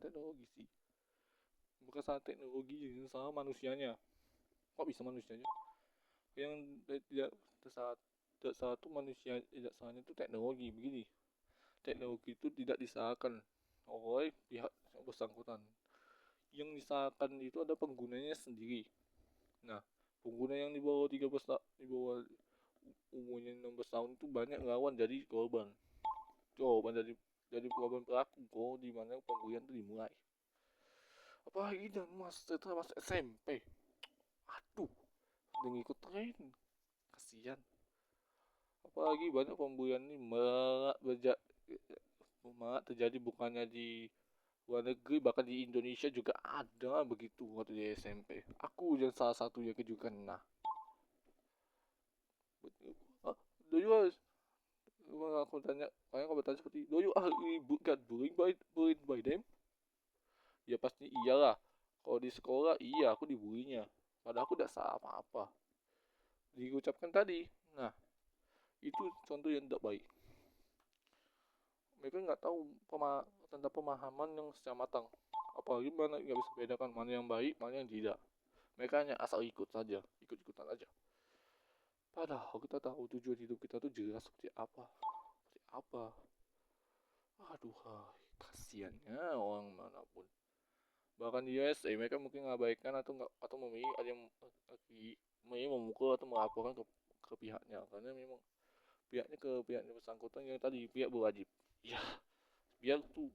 teknologi sih. Bukan kesalahan teknologi, sama manusianya. Kok bisa manusianya? Yang tidak salah, tidak salah itu manusia, tidak salahnya itu teknologi. Begini, teknologi itu tidak disalahkan oleh pihak yang bersangkutan. Yang disalahkan itu ada penggunanya sendiri. Nah, pengguna yang di bawah 13 tahun, di bawah umurnya 16 tahun itu banyak ngelawan jadi korban. Korban jadi korban pelaku kok, di mana pemburian itu dimulai. Apalagi dan setelah mas SMP. Aduh, udah ngikut tren. Kasihan. Apalagi banyak pemburian ini malah terjadi bukannya di luar negeri, bahkan di Indonesia juga ada begitu waktu di SMP. Aku dan salah satunya juga kena. Ah, do you are, aku tanya, kayak aku bertanya seperti, do you are got bullied by them? Ya pasti iyalah. Kalau di sekolah iya aku dibulinya. Padahal aku tidak salah apa-apa. Diucapkan tadi. Nah, itu contoh yang tidak baik. Mereka nggak tahu tentang pemahaman yang secara matang. Apalagi mana nggak bisa bedakan mana yang baik, mana yang tidak. Mereka hanya asal ikut saja, ikut-ikutan aja. Padahal kita tahu tujuan hidup kita tuh jelas seperti apa, seperti apa. Aduh, kasiannya orang manapun. Bahkan di USA mereka mungkin mengabaikan atau nggak atau memilih ada yang memilih memukul atau melaporkan ke pihaknya karena memang pihaknya bersangkutan yang tadi pihak berwajib. Ya, biar tuh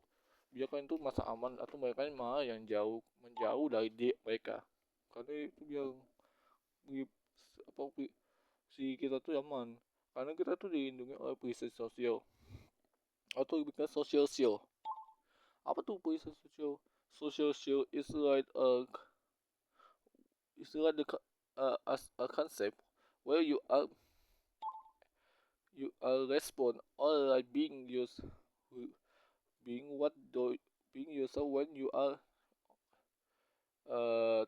biar kalian tuh masa aman atau mereka malah yang menjauh dari mereka karena itu biar apa si kita tuh aman karena kita tuh dilindungi oleh polisi sosial atau bukan social shield. Apa tuh polisi sosial? Social shield is like as a concept where you are respond or like being what do being yourself when you are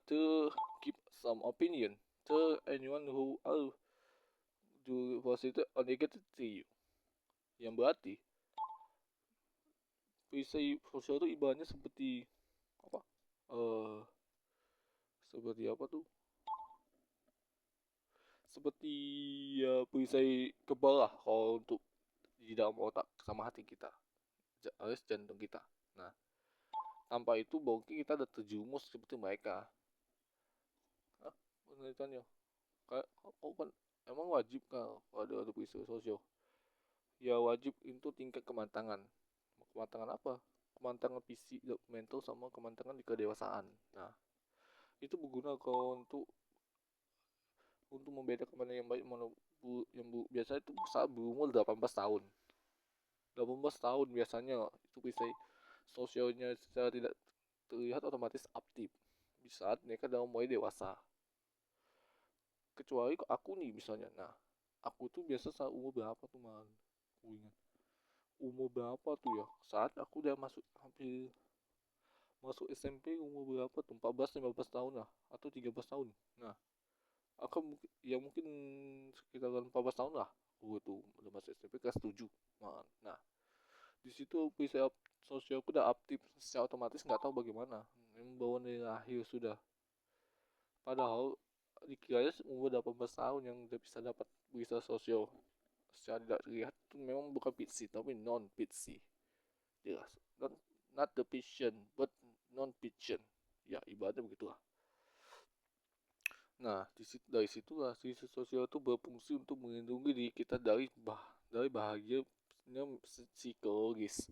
to keep some opinion to anyone who are do positive or negative to you, yang berarti bisa sosial itu ibaratnya seperti apa, eh seperti apa tuh, seperti ya perisai kebal lah kalau untuk di dalam otak sama hati kita, alias jantung kita. Nah, tanpa itu mungkin kita udah terjumus seperti mereka. Hah? Penelitiannya kayak kan emang wajib kan ada perisai sosial? Ya wajib itu tingkat kematangan. Kematangan apa? Kematangan fisik, mental, sama kematangan di kedewasaan. Nah, itu berguna kalau untuk membedakan mana yang baik mana biasanya itu saat berumur 18 tahun. 18 tahun biasanya itu bisa sosialnya secara tidak terlihat otomatis aktif di saat mereka dalam mulai dewasa. Kecuali aku nih misalnya. Nah, aku tuh biasa saat umur berapa tuh man? Aku ingat. Umur berapa tuh ya? Saat aku udah hampir masuk SMP umur berapa tuh? 14-15 tahun lah atau 13 tahun. Nah, aku mungkin sekitar 14 tahun lah. Aku tuh udah masuk SMP kelas 7. Nah, di situ bisa sosialku udah aktif secara otomatis, nggak tahu bagaimana. Membawa dari lahir sudah. Padahal dikira umur 18 tahun yang udah bisa dapat bisa sosial secara tidak terlihat itu memang bukan PC tapi non PC. Jelas. Not the fiction but non fiction. Ya ibaratnya begitulah. Nah, dari situlah sisi sosial itu berfungsi untuk melindungi diri kita dari bahagia psikologis.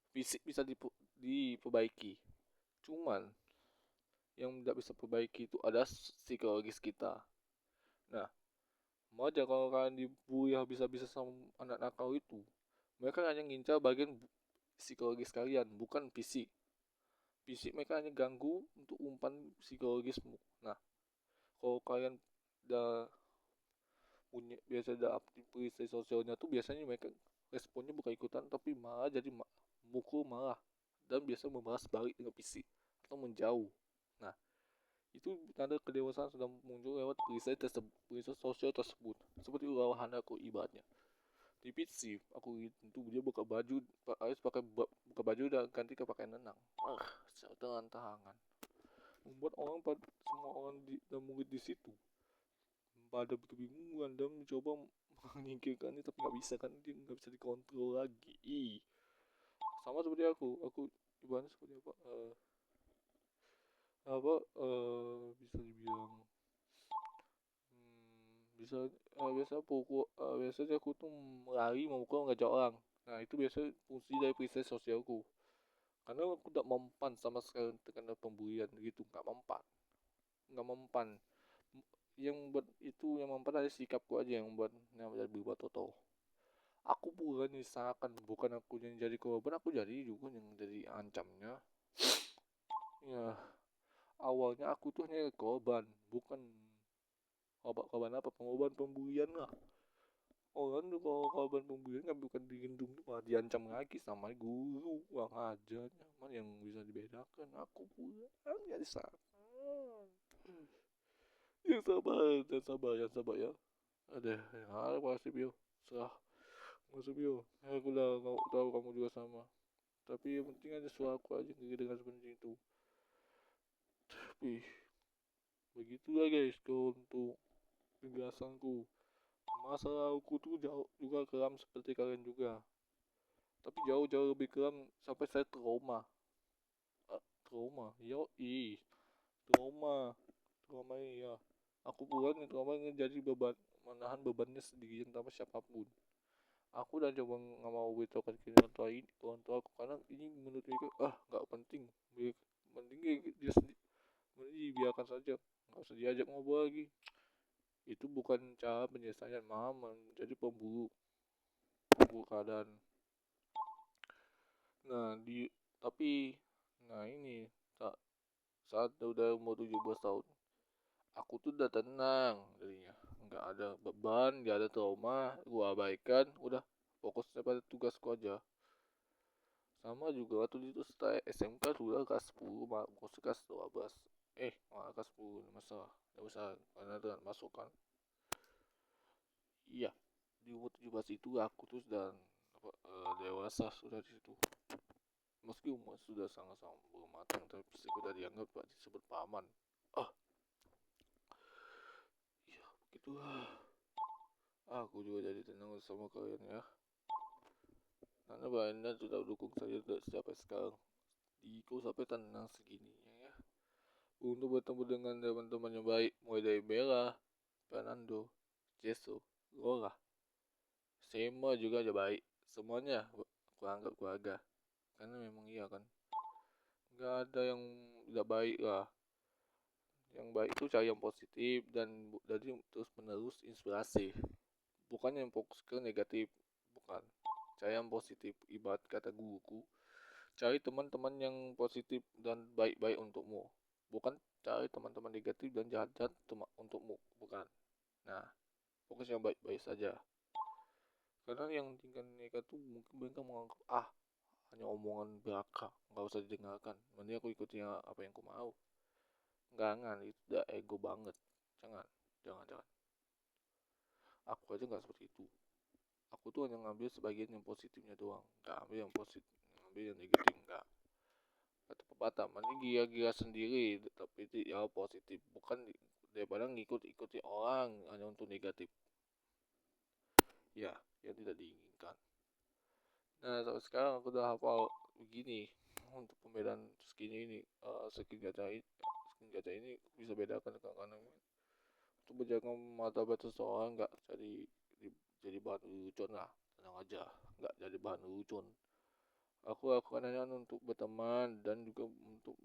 Fisik bisa diperbaiki. Cuman yang tidak bisa perbaiki itu ada psikologis kita. Nah, mau aja kalau kalian dibully habis-habisan sama anak nakal itu, mereka hanya ngincar bagian psikologis kalian, bukan fisik. Fisik mereka hanya ganggu untuk umpan psikologismu. Nah, kalau kalian udah punya biasa ada aktivitas sosialnya tuh biasanya mereka responnya bukan ikutan tapi malah jadi mukul malah dan biasa membalas balik dengan fisik atau menjauh. Nah, itu tanda kedewasaan sudah muncul lewat perisai sosial tersebut seperti ulahan aku ibaratnya. tipis sih aku itu dia buka baju, harus pakai buka baju dan ganti ke pakaian renang. Dengan tangan membuat semua orang dan murid di situ pada kebingungan dan mencoba menyingkirkannya, tapi nggak bisa kan, dia nggak bisa dikontrol lagi. Sama seperti aku ibaratnya seperti bisa dibilang, bisa biasanya aku tuh lari memukul ngajak orang. Nah itu biasanya fungsi dari perisai sosialku, karena aku tidak mempan sama sekali terkena pembulian gitu, nggak mempan. Yang buat itu yang mempan ada sikapku aja yang jadi berubah total. Aku bukan misalkan, bukan aku yang jadi korban, aku jadi juga yang jadi ancamnya. Ya, awalnya aku tuh hanya korban, bukan korban apa, pengorban pembulian lah. Orang tuh kalau korban pembulian kan bukan digendung tuh, malah diancam lagi sama guru, uang ajarnya. Mana yang bisa dibedakan? Aku pula jadi salah. Yang sabar ya. Ada hal pasti bio. Serah. Masuk bio. Aku udah tahu kamu juga sama. Tapi yang penting ada suaraku aja dengan seperti itu. Tapi begitulah guys, kalau untuk penjelasanku. Masalahku tuh jauh juga kelam seperti kalian juga. Tapi jauh-jauh lebih kelam sampai saya trauma. Trauma. Trauma. Trauma iya. Aku bukan trauma jadi beban, menahan bebannya sendirian tanpa siapapun. Aku udah coba nggak mau beritahukan ke orang tua aku, karena ini menurut mereka nggak penting. Mending dia sendiri, mending dibiarkan saja, nggak usah diajak ngobrol lagi. Itu bukan cara penyelesaian, malah menjadi pemburuk keadaan. Nah tapi ini saat udah umur 17 tahun, aku tuh udah tenang jadinya, nggak ada beban, nggak ada trauma, gua abaikan, udah fokusnya pada tugasku aja. Sama juga waktu itu setelah SMK sudah kelas 10, masuk kelas 12, malah kelas 10 masalah, nggak usah karena dengan masukan. Iya, di umur 17 itu aku tuh sudah dewasa sudah di situ. Meski umur sudah sangat-sangat belum matang, tapi sudah dianggap disebut paman. Iya, begitulah. Aku juga jadi tenang sama kalian ya. Karena Anda sudah dukung saya sampai sekarang. Diku sampai tenang segininya ya. Untuk bertemu dengan teman-teman yang baik, mulai dari Bella, Fernando, Jesu, Lola, semua juga aja baik. Semuanya aku anggap keluarga. Karena memang iya kan. Gak ada yang tidak baik lah. Yang baik itu cari yang positif dan dari terus menerus inspirasi. Bukan yang fokus ke negatif, bukan. Cari yang positif, ibarat kata guruku, cari teman-teman yang positif dan baik-baik untukmu, bukan cari teman-teman negatif dan jahat-jahat untukmu, bukan. Nah, fokus yang baik-baik saja, karena yang tinggal negatif tuh mungkin mereka menganggap hanya omongan belaka, nggak usah didengarkan, mending aku ikutin apa yang aku mau. Jangan, itu udah ego banget. Jangan. Aku aja nggak seperti itu. Aku tuh hanya ngambil sebagian yang positifnya doang, nggak ambil yang positif, ngambil yang negatif nggak. Kata pepatah, mending gila-gila sendiri tapi itu ya positif, bukan daripada ngikut-ikuti orang hanya untuk negatif, ya yang tidak diinginkan. Nah sampai sekarang aku udah hafal begini untuk pembedaan skin gacha ini bisa bedakan karena untuk menjaga martabat seseorang nggak jadi bahan lelucon lah. Tenang aja, nggak jadi bahan lelucon. Aku lakukan hanya untuk berteman dan juga untuk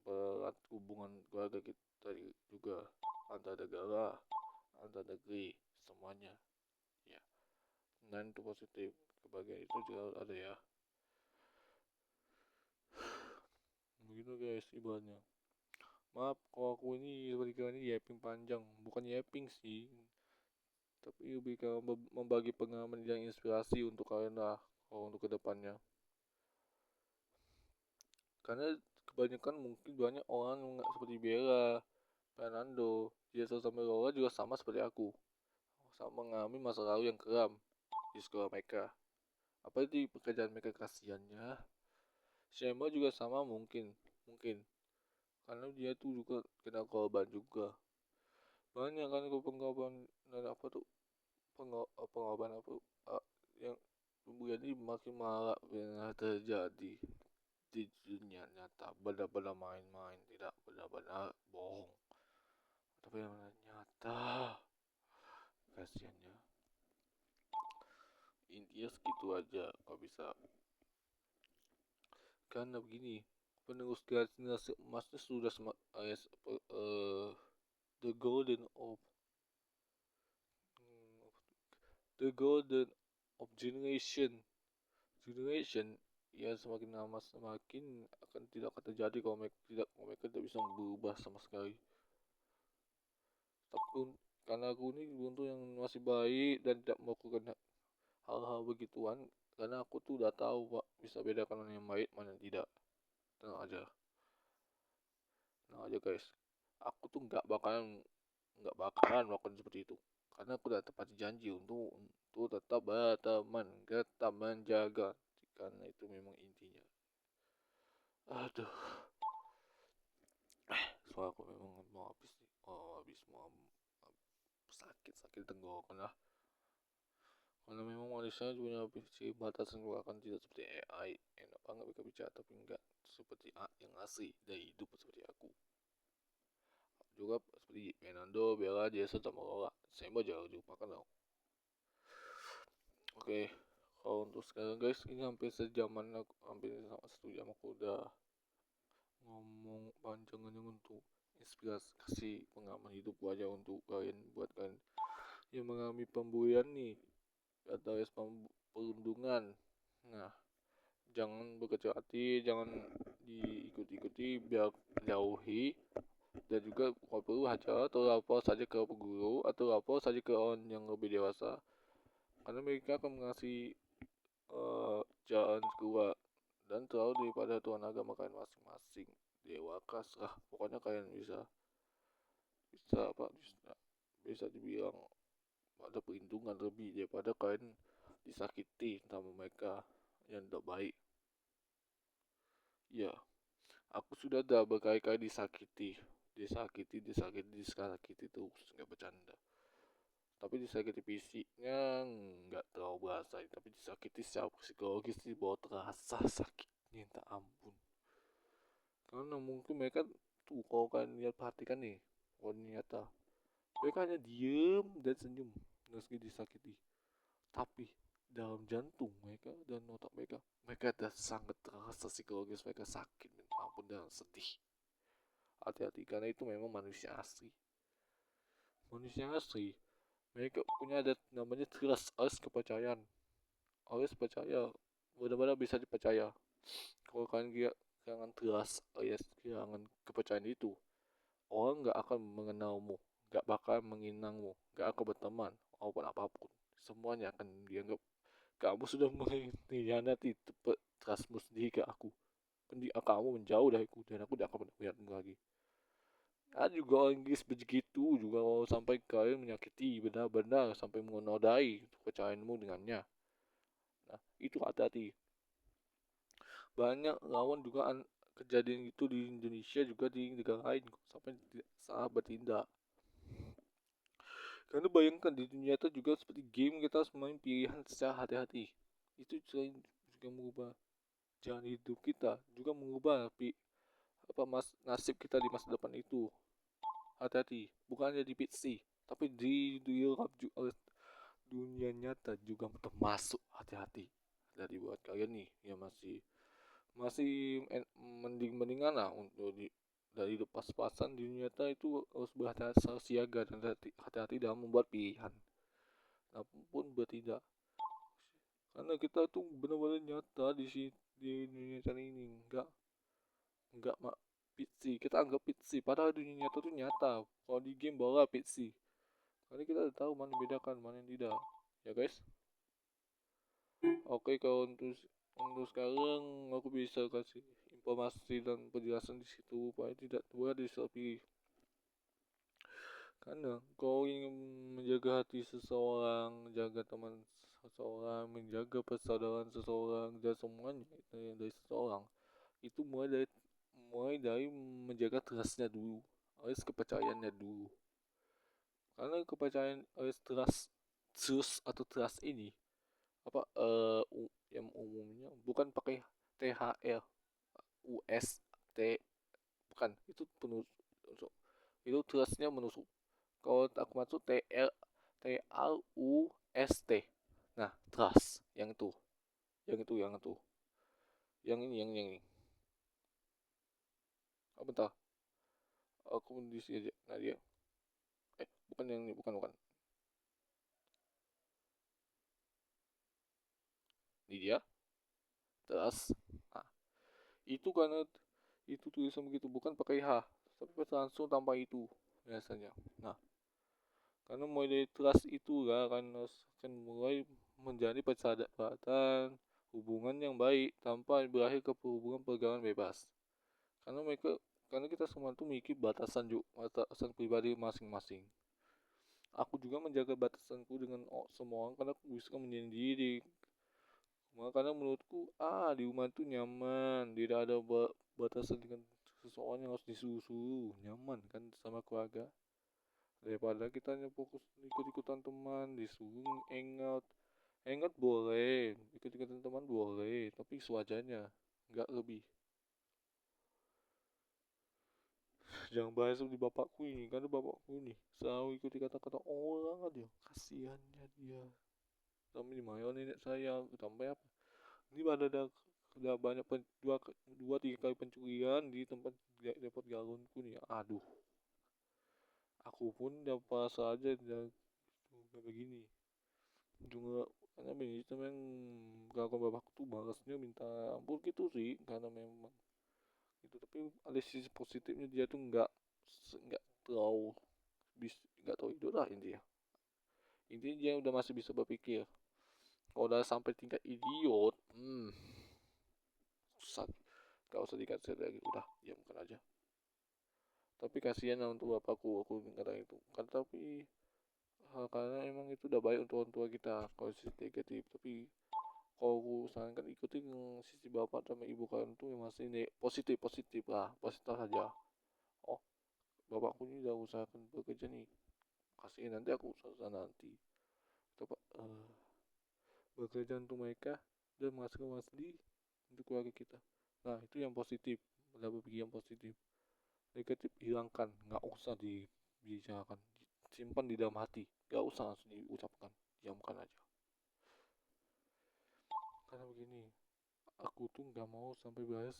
berat hubungan keluarga kita juga, antar negara, antar negeri, semuanya ya. Dan itu positif, kebahagiaan itu juga ada ya. Begitu guys ibaratnya. Maaf kalau aku ini seperti kalian ini yapping panjang, bukan yapping sih, tapi lebih ke membagi pengalaman yang inspirasi untuk kalian lah, kalau untuk kedepannya. Karena kebanyakan mungkin banyak orang yang seperti Bella, Fernando, Jessa sampai Lola juga sama seperti aku, sama mengalami masa lalu yang kelam. di sekolah mereka. Apa di pekerjaan mereka, kasihannya. Shema juga sama, mungkin karena dia tuh juga kena korban juga. Banyak kan korban dan apa tuh, pengorban apa yang kemudian ini makin marak yang terjadi di dunia nyata. Benar-benar main-main, tidak benar-benar bohong, tapi yang nyata. Kasiannya, intinya segitu aja kalau bisa. Karena begini, penerus generasi emasnya sudah the golden of the golden of generation ya, semakin lama semakin akan tidak akan terjadi kalau mereka tidak bisa berubah sama sekali. Tapi karena aku ini beruntung yang masih baik dan tidak melakukan hal-hal begituan, karena aku tuh udah tahu pak, bisa bedakan mana yang baik mana yang tidak. Tenang aja guys, aku tuh nggak bakalan melakukan seperti itu, karena aku udah tepati janji untuk tetap berteman, tetap menjaga, karena itu memang intinya. Aduh, soal aku memang mau habis nih, mau sakit tenggorokan lah. Karena memang manusia punya batasan, akan tidak seperti AI, enak banget mereka bicara tapi enggak seperti yang asli dari hidup seperti aku. Juga seperti Fernando, Bella, Jason sama Lola, saya mau jauh lupakan dong. Oke, kalau untuk sekarang guys, ini hampir sejaman aku, hampir 1 jam aku udah ngomong panjang untuk inspirasi, kasih pengalaman hidup aja untuk kalian, buat kalian yang mengalami pembulian nih atau perundungan. Nah, jangan berkecil hati, jangan diikuti, biar jauhi. Dan juga kalau perlu hajar atau lapor saja ke guru atau lapor saja ke orang yang lebih dewasa, karena mereka akan mengasih jalan keluar dan tahu daripada Tuhan agama kalian masing-masing. Dewa kas lah, pokoknya kalian bisa bisa dibilang ada perlindungan lebih daripada kalian disakiti sama mereka yang tidak baik. Ya, aku sudah ada berkali-kali disakiti terus, nggak bercanda. Tapi disakiti fisiknya nggak terlalu berasa, tapi disakiti secara psikologis sih bahwa terasa sakitnya tak ampun. Karena mungkin mereka tuh, kalau kalian lihat perhatikan nih, ternyata mereka hanya diem dan senyum meski disakiti, tapi dalam jantung mereka dan otak mereka ada sangat terasa psikologis mereka sakit, minta ampun dan sedih. Hati-hati, karena itu memang manusia asli. Mereka punya ada namanya trust, harus percaya, benar-benar bisa dipercaya. Kalau kalian kehilangan trust, kehilangan kepercayaan itu, orang nggak akan mengenalmu, nggak bakal menginangmu, nggak akan berteman maupun apapun. Semuanya akan dianggap kamu sudah mengkhianati trustmu sendiri ke aku. Kamu menjauh dari aku dan aku tidak akan melihatmu lagi. Ada juga orang Inggris begitu juga, kalau sampai kalian menyakiti benar-benar sampai menodai kepercayaanmu dengannya. Nah, itu hati-hati. Banyak lawan juga kejadian itu di Indonesia juga di negara lain sampai tidak salah bertindak. Karena bayangkan di dunia itu juga seperti game, kita harus main pilihan secara hati-hati. Itu juga mengubah jalan hidup kita, juga mengubah nasib kita di masa depan itu. Hati-hati, bukan hanya di PC, tapi di dunia nyata juga termasuk. Hati-hati. Jadi buat kalian nih yang masih mendingan lah untuk dari pas-pasan di dunia nyata, itu harus berhati-hati, siaga dan hati-hati dalam membuat pilihan apapun bertindak, karena kita tuh benar-benar nyata di dunia nyata ini, enggak PC, kita anggap PC padahal dunia nyata tuh nyata. Kalau di game bola PC, karena kita udah tahu mana bedakan mana yang tidak, ya guys. Oke, kalau untuk sekarang aku bisa kasih informasi dan penjelasan di situ supaya tidak boleh disalah. Karena kau ingin menjaga hati seseorang, jaga teman seseorang, menjaga persaudaraan seseorang dan semuanya dari seseorang itu mulai dari menjaga trustnya dulu, harus kepercayaannya dulu. Karena kepercayaan harus trust atau trust ini apa yang umumnya bukan pakai THR UST, bukan itu penusuk, itu trustnya menusuk. Kalau aku maksud TRUST, nah trust yang itu yang ini oh, bentar, aku di sini aja. Nah dia bukan yang ini, bukan ini dia trust. Nah itu karena itu tulisan begitu, bukan pakai H tapi langsung tanpa itu biasanya. Nah karena mulai dari trust itu akan mulai menjadi persahabatan, hubungan yang baik tanpa berakhir ke hubungan pergaulan bebas. Karena mereka karena kita semua tuh memiliki batasan pribadi masing-masing. Aku juga menjaga batasanku dengan semua orang karena aku bisa menyendiri. Karena menurutku di rumah itu nyaman, tidak ada batasan dengan seseorang yang harus disuruh-suruh, nyaman kan sama keluarga. Daripada kita hanya fokus ikut-ikutan teman, disuruh hangout boleh, ikut-ikutan teman boleh, tapi sewajarnya, nggak lebih. Jangan bahas di bapakku ini, karena bapakku ini selalu ikuti kata-kata orang aja, kasihannya dia. Sampai dimarahin nenek saya, tambah apa? Ini udah banyak dua tiga kali pencurian di tempat depot galonku nih. Aduh, aku pun udah pas aja udah begini. Juga karena begini memang kalau bapakku tuh balasnya minta ampun gitu sih, karena memang itu. Tapi ada sisi positifnya, dia tuh nggak terlalu nggak tahu itu lah intinya dia udah masih bisa berpikir. Kalau udah sampai tingkat idiot, susah, gak usah dikasih lagi, udah diamkan aja. Tapi kasihan lah untuk bapakku, aku kata itu kan. Tapi karena emang itu udah baik untuk orang tua kita kalau sisi negatif. Tapi kalau aku sarankan ikutin sisi bapak sama ibu kalian tuh yang masih ini positif positif lah, positif saja. Oh, bapakku ini udah usahakan bekerja nih, kasih nanti aku usaha nanti coba bekerja untuk mereka dan menghasilkan uang sendiri untuk keluarga kita. Nah itu yang positif, udah berpikir yang positif. Negatif hilangkan, nggak usah dibicarakan, simpan di dalam hati, nggak usah langsung diucapkan, diamkan aja. Karena begini, aku tuh nggak mau sampai bahas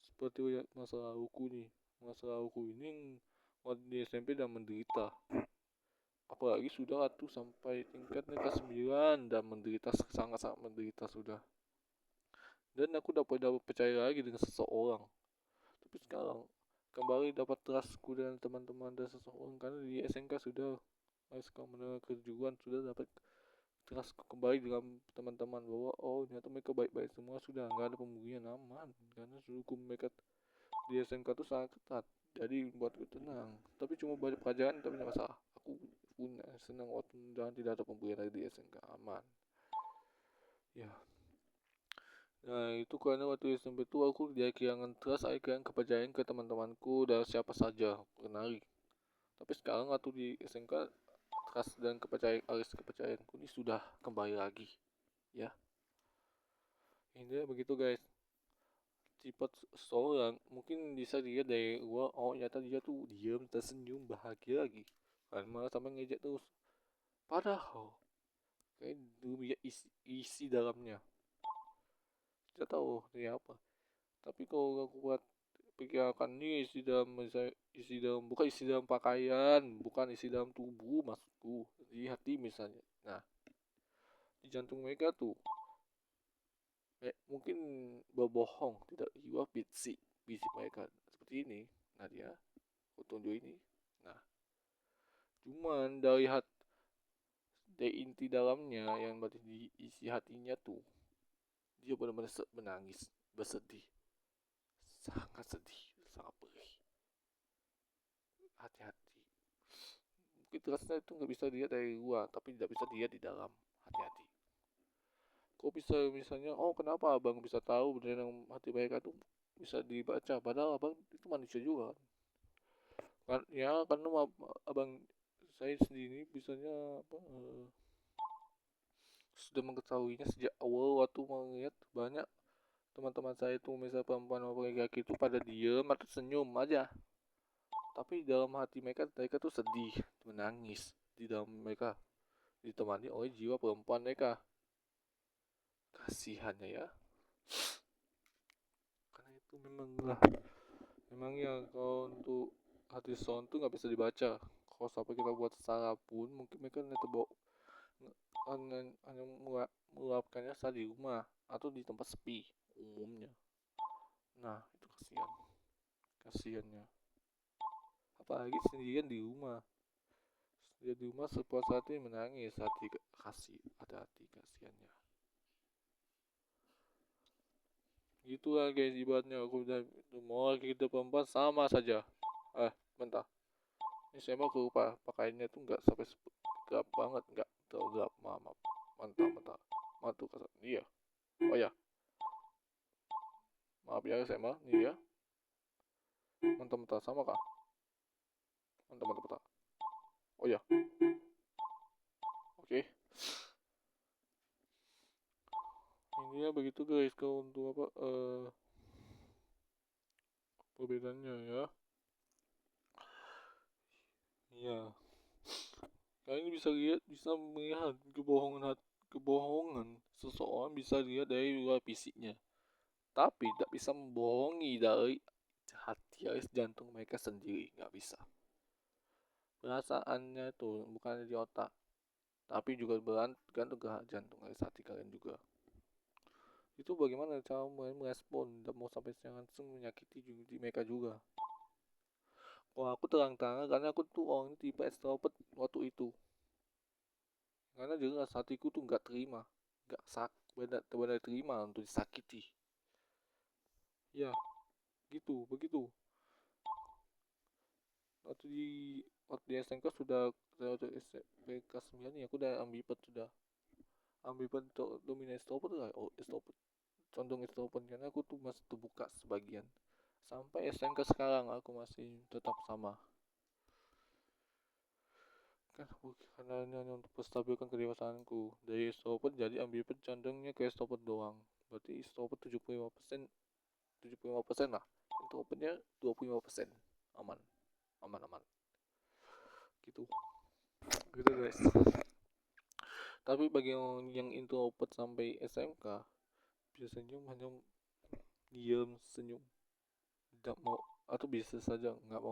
seperti masa laluku nih. Masa laluku ini waktu di SMP dan menderita, apalagi sudah tuh sampai tingkatnya ke 9 dan menderita, sangat-sangat menderita sudah. Dan aku dapat percaya lagi dengan seseorang. Tapi sekarang kembali dapat trustku dengan teman-teman dan seseorang karena di SMK sudah sekarang mendengar kejujuran, sudah dapat trust kembali dengan teman-teman bahwa ternyata mereka baik-baik semua, sudah nggak ada pemberian, aman karena hukum mereka di SMK itu sangat ketat, jadi buatku tenang. Tapi cuma banyak pelajaran tapi tidak masalah, aku punya senang waktu dan tidak ada pemberian lagi di SMK, aman ya. Nah itu karena waktu SMP itu aku dia kehilangan trust, saya kehilangan kepercayaan ke teman-temanku dan siapa saja kenali. Tapi sekarang waktu di SMK, trust dan kepercayaanku ini sudah kembali lagi ya. Ini begitu guys, sifat seseorang mungkin bisa dilihat dari luar, ternyata dia tuh diam, tersenyum, bahagia lagi kan, malah sampai ngejek terus, padahal kayak dulu ya isi dalamnya kita tahu ini apa. Tapi kalau aku buat pikirkan nih, bukan isi dalam pakaian, bukan isi dalam tubuh maksudku, di hati misalnya. Nah di jantung mereka tuh mungkin berbohong, tidak jiwa bisik mereka seperti ini. Nah dia tunjuk ini. Nah cuman dari inti dalamnya yang berarti di isi hatinya tuh, dia benar-benar menangis, bersedih, sangat sedih, sangat perih. Hati-hati, Fitrasnya itu nggak bisa dilihat dari luar, tapi tidak bisa dilihat di dalam. Hati-hati. Kok bisa misalnya, oh kenapa abang bisa tahu dalam hati mereka tuh bisa dibaca, padahal abang itu manusia juga kan ya, karena abang saya sendiri misalnya apa, sudah mengetahuinya sejak awal waktu melihat banyak teman-teman saya itu misalnya perempuan maupun laki-laki itu pada diem atau senyum aja, tapi dalam hati mereka tuh sedih, menangis di dalam mereka, ditemani oleh jiwa perempuan mereka. Kasihannya ya, karena itu memang ya, kalau untuk hati seseorang tuh nggak bisa dibaca. Kalau sampai kita buat salah pun mungkin mereka hanya terbawa, hanya meluapkannya saat di rumah atau di tempat sepi umumnya. Nah itu kasihannya, apalagi sendirian di rumah. Dia di rumah sepuas hati menangis, hati kasih, hati-hati kasihannya. Gitulah guys, ibaratnya aku udah mau lagi kita perempuan sama saja. Bentar, ini saya mau lupa pakaiannya tuh nggak sampai gelap banget, nggak terlalu gelap, maaf. Mantap tuh kasar, iya. Oh ya, maaf ya saya mah, iya. Mantap sama kah? Mantap. Oh ya, oke. Ini ya begitu guys, kalau untuk apa perbedaannya ya. Iya, kalian bisa melihat kebohongan seseorang bisa dilihat dari luar fisiknya, tapi tidak bisa membohongi dari hati alias jantung mereka sendiri, nggak bisa. Perasaannya itu bukan di otak, tapi juga bergantung ke jantung alias hati kalian juga. Itu bagaimana cara merespon, tidak mau sampai langsung menyakiti di mereka juga. Wah, aku terang-terangan karena aku tuh orang tipe extrovert waktu itu. Karena jelas hatiku tuh nggak terima, nggak benar terima untuk disakiti. Ya, begitu. Waktu di SMK sudah, waktu SMK 9 ya, aku udah ambipet sudah. Ambipet dominan extrovert lah, extrovert. Condong extrovert karena aku tuh masih terbuka sebagian. Sampai SMK sekarang aku masih tetap sama. Karena hanya untuk menstabilkan kedewasaanku dari extrovert jadi ambivert, condongnya ke extrovert doang. Berarti extrovert 75% lah, introvertnya 25%. Aman aman gitu gitu guys. Tapi bagi yang introvert sampai SMK biasanya hanya diam, senyum, tidak mau, atau bisa saja nggak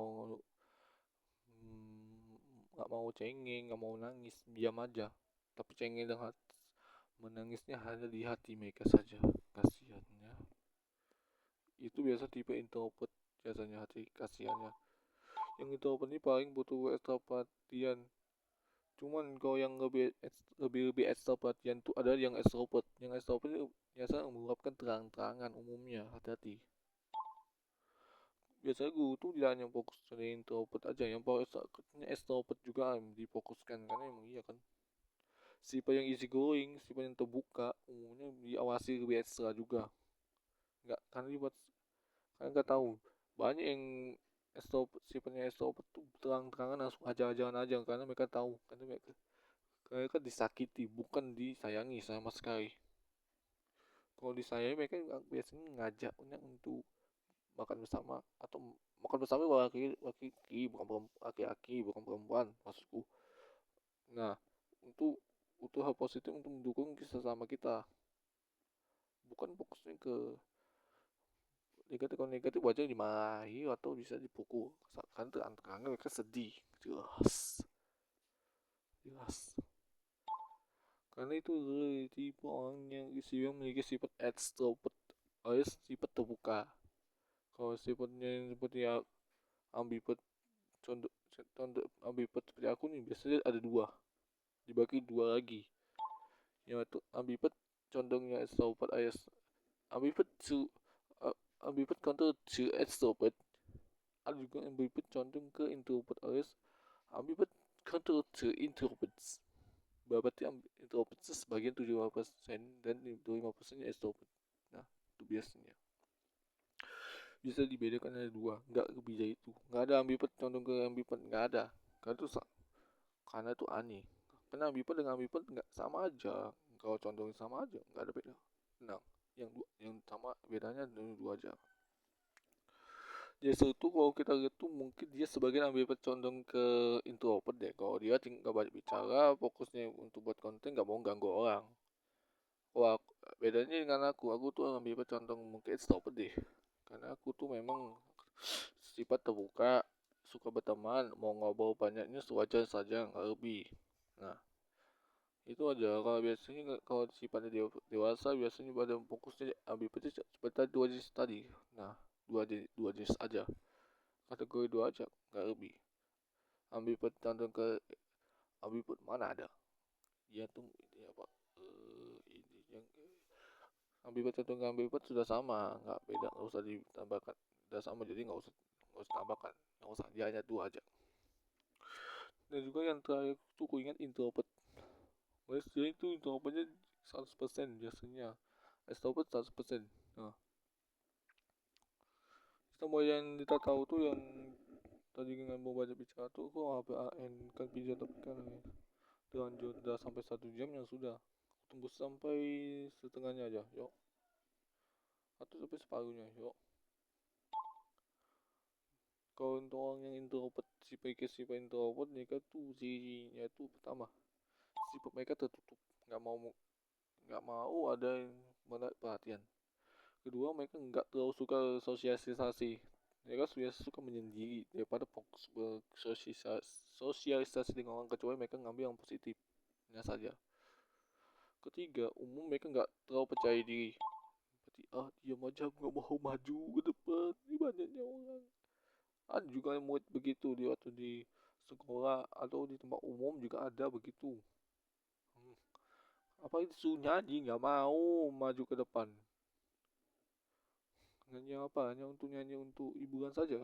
mau cengeng, nggak mau nangis, diam aja. Tapi cengeng dan menangisnya hanya di hati mereka saja. Kasihannya. Itu biasa tipe introvert, biasanya hati kasihannya. Yang introvert ini paling butuh ekstra perhatian. Cuman kalau yang lebih ekstra perhatian tuh ada yang extrovert. Yang extrovert itu biasa meluapkan terang-terangan umumnya. Hati-hati. Biasanya guru tuh tidak hanya fokus pada introvert aja, yang extrovert juga difokuskan, karena emang iya kan. Sifat yang easy going, sifat yang terbuka, umumnya diawasi lebih ekstra juga. Nggak, karena dibuat, kalian nggak tahu, banyak yang sifatnya extrovert tuh terang-terangan langsung aja-ajaan aja, karena mereka tahu, karena mereka disakiti, bukan disayangi sama sekali. Kalau disayangi mereka biasanya ngajaknya untuk makan bersama, atau makan bersama laki-laki, bukan perempuan maksudku. Nah, untuk hal positif untuk mendukung sesama kita, bukan fokusnya ke negatif. Kalau negatif wajar dimarahi atau bisa dipukul, kan terang-terangan mereka sedih, jelas jelas. Karena itu tipe orang yang memiliki sifat extrovert alias sifat terbuka. Kalau sifatnya yang seperti ambivert, contoh ambivert seperti aku nih biasanya ada dua, dibagi dua lagi, yaitu ambivert condongnya extrovert alias ambivert to ambivert counter to extrovert. Ada juga ambivert condong ke introvert alias ambivert control to introverts. Berarti introvert sebagian 75% dan 25% extrovert. Nah, itu biasanya. Bisa dibedakan ada dua, nggak lebih dari itu. Nggak ada ambivert condong ke ambivert, nggak ada. Karena itu aneh. Karena ambivert dengan ambivert nggak sama aja. Kalau condong sama aja, nggak ada beda. Nah, yang sama bedanya dua aja. Jadi itu kalau kita lihat tuh mungkin dia sebagian ambivert condong ke introvert deh. Kalau dia nggak banyak bicara, fokusnya untuk buat konten, nggak mau ganggu orang. Wah, bedanya dengan aku tuh ambivert condong mungkin extrovert deh. Karena aku tuh memang sifat terbuka, suka berteman, mau ngobrol banyaknya sewajar saja, nggak lebih. Nah, itu aja. Kalau biasanya kalau sifatnya dewasa biasanya pada fokusnya ambivert seperti dua jenis tadi. Nah, dua jenis aja, kategori dua aja, nggak lebih. Ambivert condong ke ambivert mana ada? Ya tuh ini apa? Ini yang ambivert condong ke ambivert sudah sama, nggak beda, nggak usah ditambahkan. Sudah sama jadi nggak usah tambahkan, nggak usah, dia hanya dua aja. Dan juga yang terakhir tuh aku ingat introvert. Jadi itu introvertnya 100% biasanya, extrovert 100%. Nah, sama yang kita tahu tuh yang tadi dengan mau banyak bicara tuh kok HPAN kan video tapi kan terlanjur udah sampai 1 jam yang sudah tembus sampai setengahnya aja yuk, atau sampai separuhnya yuk. Kalau untuk orang yang introvert, sifat introvert mereka tuh cirinya tuh pertama, sifat mereka tertutup, nggak mau ada yang menarik perhatian. Kedua, mereka nggak terlalu suka sosialisasi, mereka suka menyendiri daripada fokus bersosialisasi dengan orang, kecuali mereka ngambil yang positifnya saja. Ketiga, mereka nggak terlalu percaya diri, berarti diam aja, aku nggak mau maju ke depan, ini banyaknya orang. Ada juga yang murid begitu di waktu di sekolah atau di tempat umum juga ada begitu. Apa itu suruh nyanyi nggak mau maju ke depan. Nyanyi apa? Hanya untuk nyanyi untuk hiburan saja.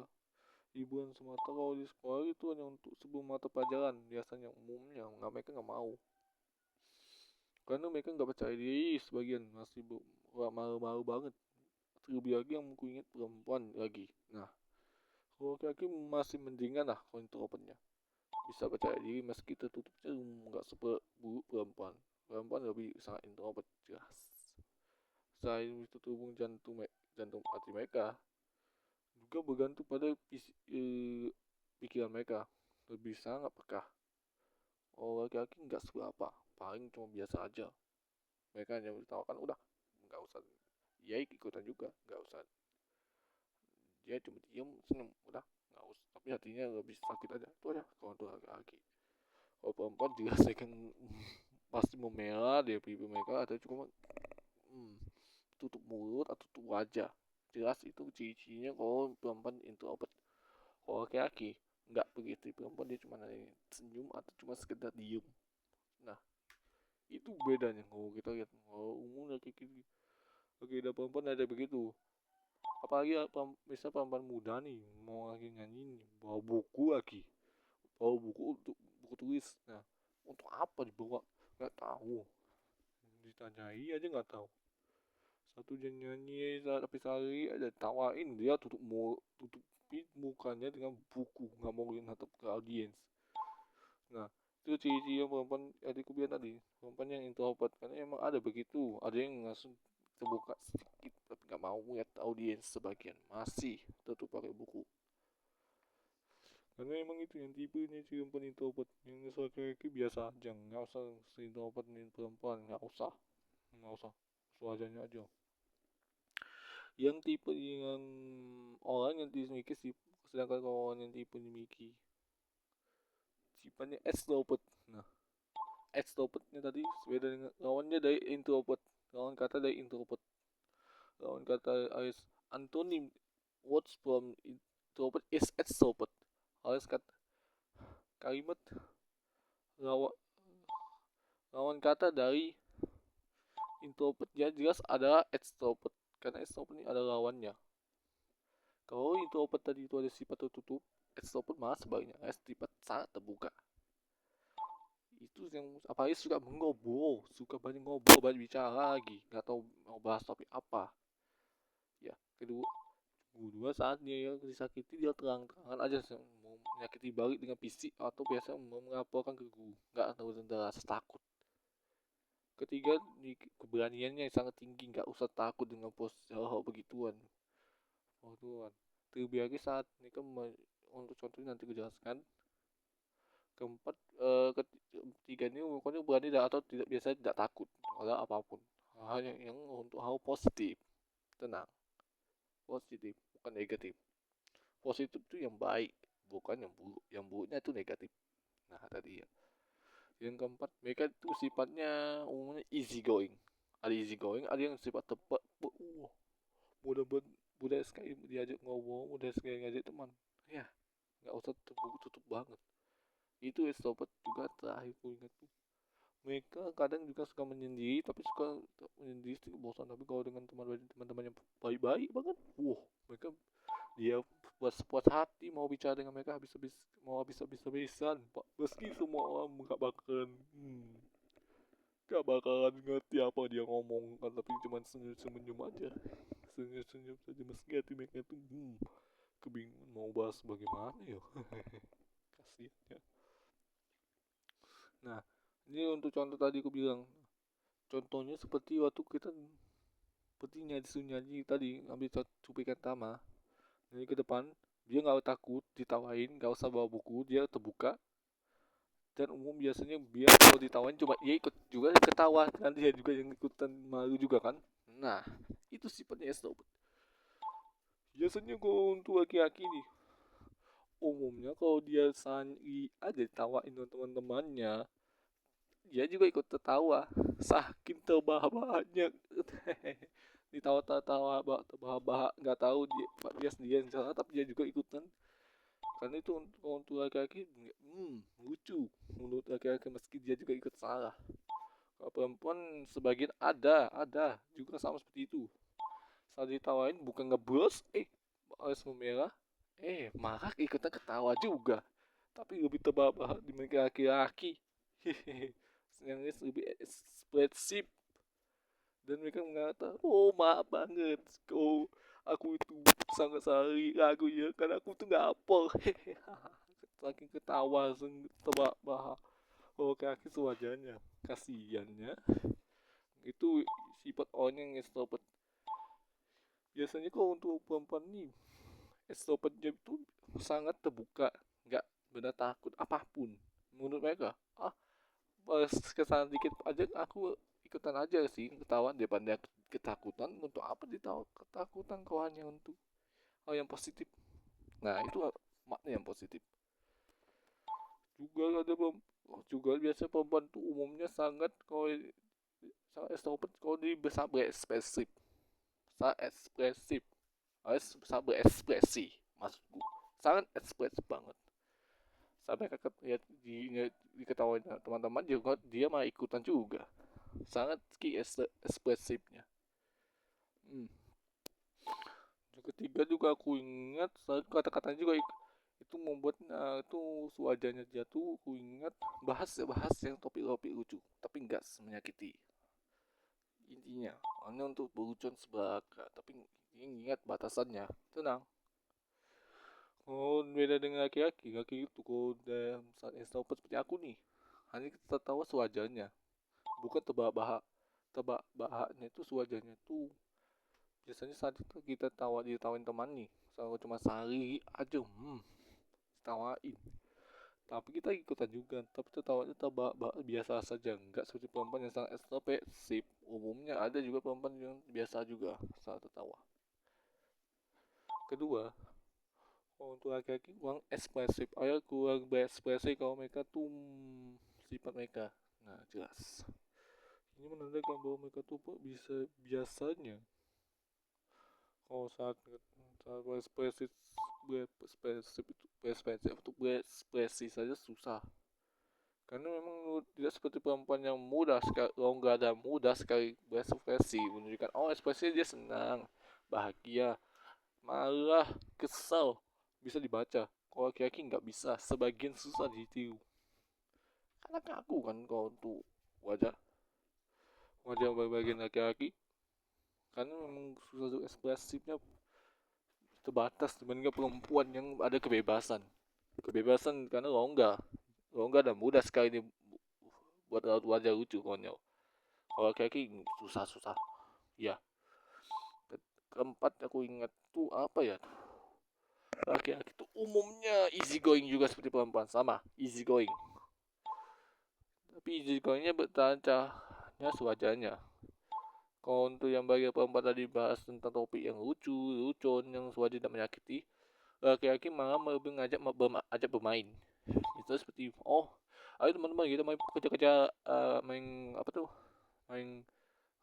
Hiburan semata. Kalau di sekolah itu hanya untuk sebelum mata pelajaran biasanya umumnya. Mereka nggak mau. Karena mereka nggak percaya diri, sebagian masih malu-malu banget. Terlebih lagi yang aku ingat perempuan lagi. Nah, kalau laki-laki masih mendingan lah kalau introvertnya. Bisa percaya diri meski tertutupnya nggak seburuk perempuan. Perempuan lebih sangat introvert, jelas. Selain itu hubung jantung hati mereka juga bergantung pada pikiran mereka, lebih sangat peka. Oh, laki-laki nggak seberapa, paling cuma biasa aja. Mereka hanya ditawarkan udah, nggak usah ya ikutan juga, nggak usah, dia cuma diem seneng udah, nggak usah, tapi hatinya lebih sakit aja, itu aja kalau untuk laki-laki. Kalau perempuan jelas kan pasti memerah dari pipi mereka atau cuma tutup mulut atau tutup wajah, jelas itu ciri-cirinya kalau perempuan introvert. Kalau laki-laki nggak begitu, perempuan dia cuma senyum atau cuma sekedar diem. Nah, itu bedanya kalau kita lihat. Kalau umum laki-laki, ada perempuan ada begitu. Apalagi misal perempuan muda nih mau lagi nyanyi nih, bawa buku lagi, bawa buku untuk buku tulis. Nah, untuk apa dibawa, nggak tahu, ditanyai aja nggak tahu. Satu nyanyi tapi sehari ada tawain, dia tutupin mukanya dengan buku, nggak mau natap ke audiens. Nah, itu ciri-ciri yang perempuan adikku bilang tadi, perempuan yang introvert. Karena emang ada begitu, ada yang langsung terbuka sedikit tapi nggak mau lihat audiens, sebagian masih tutup pakai buku. Karena emang itu yang tipenya si perempuan introvert. Yang laki-laki biasa aja, nggak usah si introvert nih perempuan, nggak usah suaranya aja. Yang tipe yang orang yang dimiliki sih, sedangkan kalau orang yang tipe dimiliki sifatnya extrovert. Nah, extrovertnya tadi beda dengan lawannya dari introvert. Lawan kata dari introvert, lawan kata alias antonym words from introvert is extrovert. Alias kata kalimat lawan lawan kata dari introvert ya jelas adalah extrovert, karena extrovert ini adalah lawannya. Kalau introvert tadi itu ada sifat tertutup, extrovert malah sebaliknya, sifat sangat terbuka. Itu yang apalagi suka mengobrol, suka banyak ngobrol, banyak bicara lagi, nggak tahu mau bahas topik apa. Ya, kedua saat dia disakiti dia terang-terangan aja mau menyakiti balik dengan fisik atau biasa mau melaporkan ke guru, nggak tahu tentang rasa takut. Ketiga, keberaniannya yang sangat tinggi, nggak usah takut dengan hal begituan. Begituan. Terlebih lagi saat mereka untuk contohnya nanti gue jelaskan. Keempat, ketiga ini pokoknya berani atau tidak biasa tidak takut pada apapun. Hal yang untuk hal positif, tenang, positif bukan negatif. Positif itu yang baik, bukan yang buruk. Yang buruknya itu negatif. Nah tadi ya. Yang keempat, mereka itu sifatnya umumnya easy going. Ada easy going, ada yang sifat tepat. Mudah mudah sekali diajak ngomong, mudah sekali ngajak teman. Ya, nggak usah tutup banget. Itu extrovert juga terakhir ku ingat tuh. Mereka kadang juga suka menyendiri, tapi suka menyendiri sedikit bosan. Tapi kalau dengan teman-teman yang baik-baik banget, mereka dia puas hati mau bicara dengan mereka habis-habisan, Pak. Meski semua orang nggak bakalan ngerti apa dia ngomong kan, tapi cuma senyum-senyum aja, senyum-senyum saja meski hati mereka tuh kebingungan mau bahas bagaimana ya. Kasihan ya. Nah, ini untuk contoh tadi aku bilang, contohnya seperti waktu kita sepertinya disuruh nyanyi tadi, ambil cuplikan pertama. Jadi ke depan, dia nggak takut ditawain, nggak usah bawa buku, dia terbuka. Dan umum biasanya biar kalau ditawain cuma dia ikut juga ketawa, kan dia juga yang ikutan malu juga kan. Nah, itu sifatnya extrovert. Biasanya kalau untuk laki-laki nih, umumnya kalau dia sandi aja ditawain dengan teman-temannya, dia juga ikut tertawa, saking terbahak-bahaknya. Ditawa-tawa, terbahak-bahak, nggak tahu dia sendiri yang salah, tapi dia juga ikutan. Karena itu untuk laki-laki lucu menurut laki-laki meski dia juga ikut salah. Kalau perempuan sebagian ada juga sama seperti itu. Saat ditawain bukan ngebros, harus memerah, marah ikutan ketawa juga. Tapi lebih terbahak-bahak dibanding laki-laki. Yang ini lebih ekspresif. Dan mereka mengatakan, oh maaf banget, aku itu sangat sehari lagu ya, karena aku tuh nggak apel. Saking ketawa, terbahak-bahak. Oh kaki sewajarnya, kasihannya. Itu sifat orang yang extrovert. Biasanya kalau untuk perempuan nih, extrovertnya itu sangat terbuka, nggak benar takut apapun. Menurut mereka, pas kesana dikit aja aku ikutan aja sih ketawa daripada ketakutan. Untuk apa ditawa ketakutan kau hanya untuk hal yang positif. Nah itu makna yang positif. Juga ada juga biasa perempuan tuh umumnya sangat kalau sangat extrovert kalau dia bisa berekspresif, sangat ekspresif, harus bisa berekspresi, maksudku sangat ekspresif banget. Sampai kakak lihat diketahui teman-teman juga dia mah ikutan juga, sangat ekspresifnya. hmm. Yang ketiga juga aku ingat kata-katanya juga itu membuat itu wajahnya dia tuh aku ingat bahas yang topik-topik lucu tapi enggak menyakiti. Intinya hanya untuk berlucuan sebagai, tapi ingat batasannya, tenang. Oh beda dengan laki-laki itu kalau udah saat extrovert seperti aku nih, hanya kita tertawa sewajarnya, bukan tebak-bahaknya itu sewajarnya tuh. Biasanya saat itu kita ditawain teman nih, kalau cuma sehari aja tawain, tapi kita ikutan juga, tapi tertawanya biasa saja, enggak seperti perempuan yang sangat ekspresif. Umumnya ada juga perempuan yang biasa juga saat tertawa. Kedua, untuk laki-laki kurang ekspresif, kurang berekspresi kalau mereka tuh sifat mereka. Nah jelas ini menandakan bahwa mereka tuh bisa biasanya kalau saat berekspresif untuk berekspresi saja susah. Karena memang tidak seperti perempuan yang mudah sekali, longgar dan mudah sekali berekspresi, menunjukkan ekspresi dia senang, bahagia, marah, kesal, bisa dibaca. Kalau laki-laki nggak bisa, sebagian susah ditiru. karena kaku kan kau untuk wajah wajah bagian laki-laki, karena memang susah ekspresifnya terbatas dibandingkan perempuan yang ada kebebasan karena longgar dan mudah sekali buat raut wajah lucu konyol. Kalau laki-laki susah ya. Keempat aku ingat tuh apa ya, laki-laki tuh umumnya easy going juga seperti perempuan, sama easy going, tapi easy goingnya bertanya sewajarnya. Kalau untuk yang bagian perempuan tadi bahas tentang topik yang lucu yang sewajar tidak menyakiti, laki-laki malah lebih ajak bermain. Itu seperti, oh ayo teman-teman kita main kerja-kerja, main apa tuh, main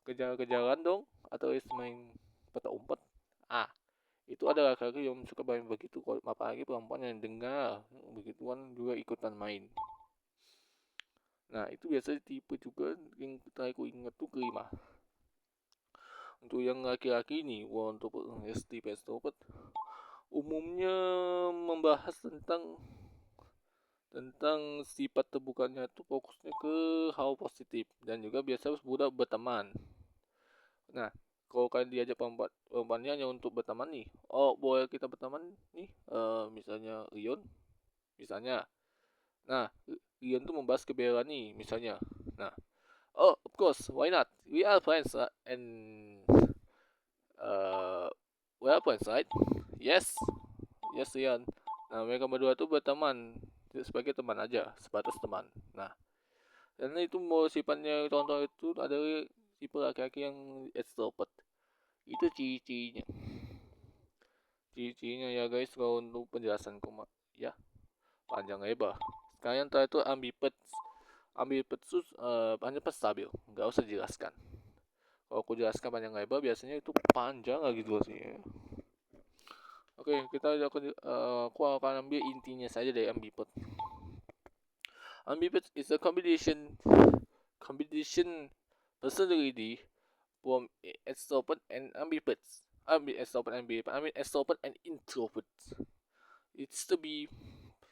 kejar-kejaran dong, atau main petak umpet. Itu ada laki-laki yang suka main begitu, kalau apalagi perempuan yang dengar begituan juga ikutan main. Nah itu biasanya tipe juga yang aku ingat tuh kelima. Untuk yang laki-laki ini, untuk SD Pestopet umumnya membahas tentang sifat terbukanya itu fokusnya ke hal positif dan juga biasa mudah berteman. Nah, kalau kalian diajak perempuannya hanya untuk berteman nih, oh boleh kita berteman nih, misalnya Rion, misalnya. Nah, Rion tuh membahas kebelaan nih, misalnya. Nah, oh of course, why not? We are friends, and uh, we are friends, right? Yes, yes Rion. Nah, mereka berdua tuh berteman sebagai teman aja, sebatas teman. Nah, karena itu mau sifatnya, contoh itu adalah tipe laki-laki yang extrovert. Itu ciri-cirinya ya guys, kalau untuk penjelasan ya panjang lebar. Sekarang yang itu ambivert itu hanya stabil, nggak usah dijelaskan. Kalau aku jelaskan panjang lebar biasanya itu panjang lagi durasinya. Oke, aku akan ambil intinya saja dari ambivert. Ambivert is a combination personality from extrovert and ambiverts. Extrovert and ambivert. I mean extrovert and introvert. It's to be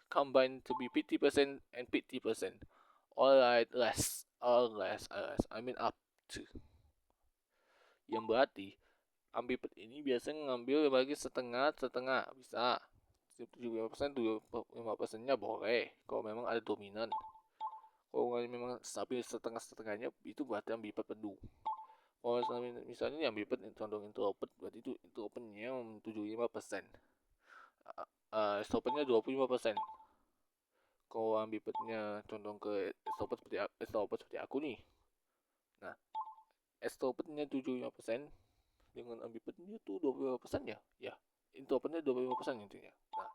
combined to be 50% and 50%. Alright, less. I mean up to. Yang berarti ambivert ini biasanya ngambil bagi setengah bisa. 75% 25%-nya boleh kalau memang ada dominan. Kalau memang stabil setengahnya itu berarti ambivert penuh. Kalau misalnya ambivert condong introvert, berarti itu introvertnya 75%. Extrovertnya 25%. Kalau ambivertnya condong ke extrovert seperti aku nih. Nah, extrovertnya 75% dengan ambivertnya tuh 25% ya. Ya, introvertnya 25% intinya. Nah,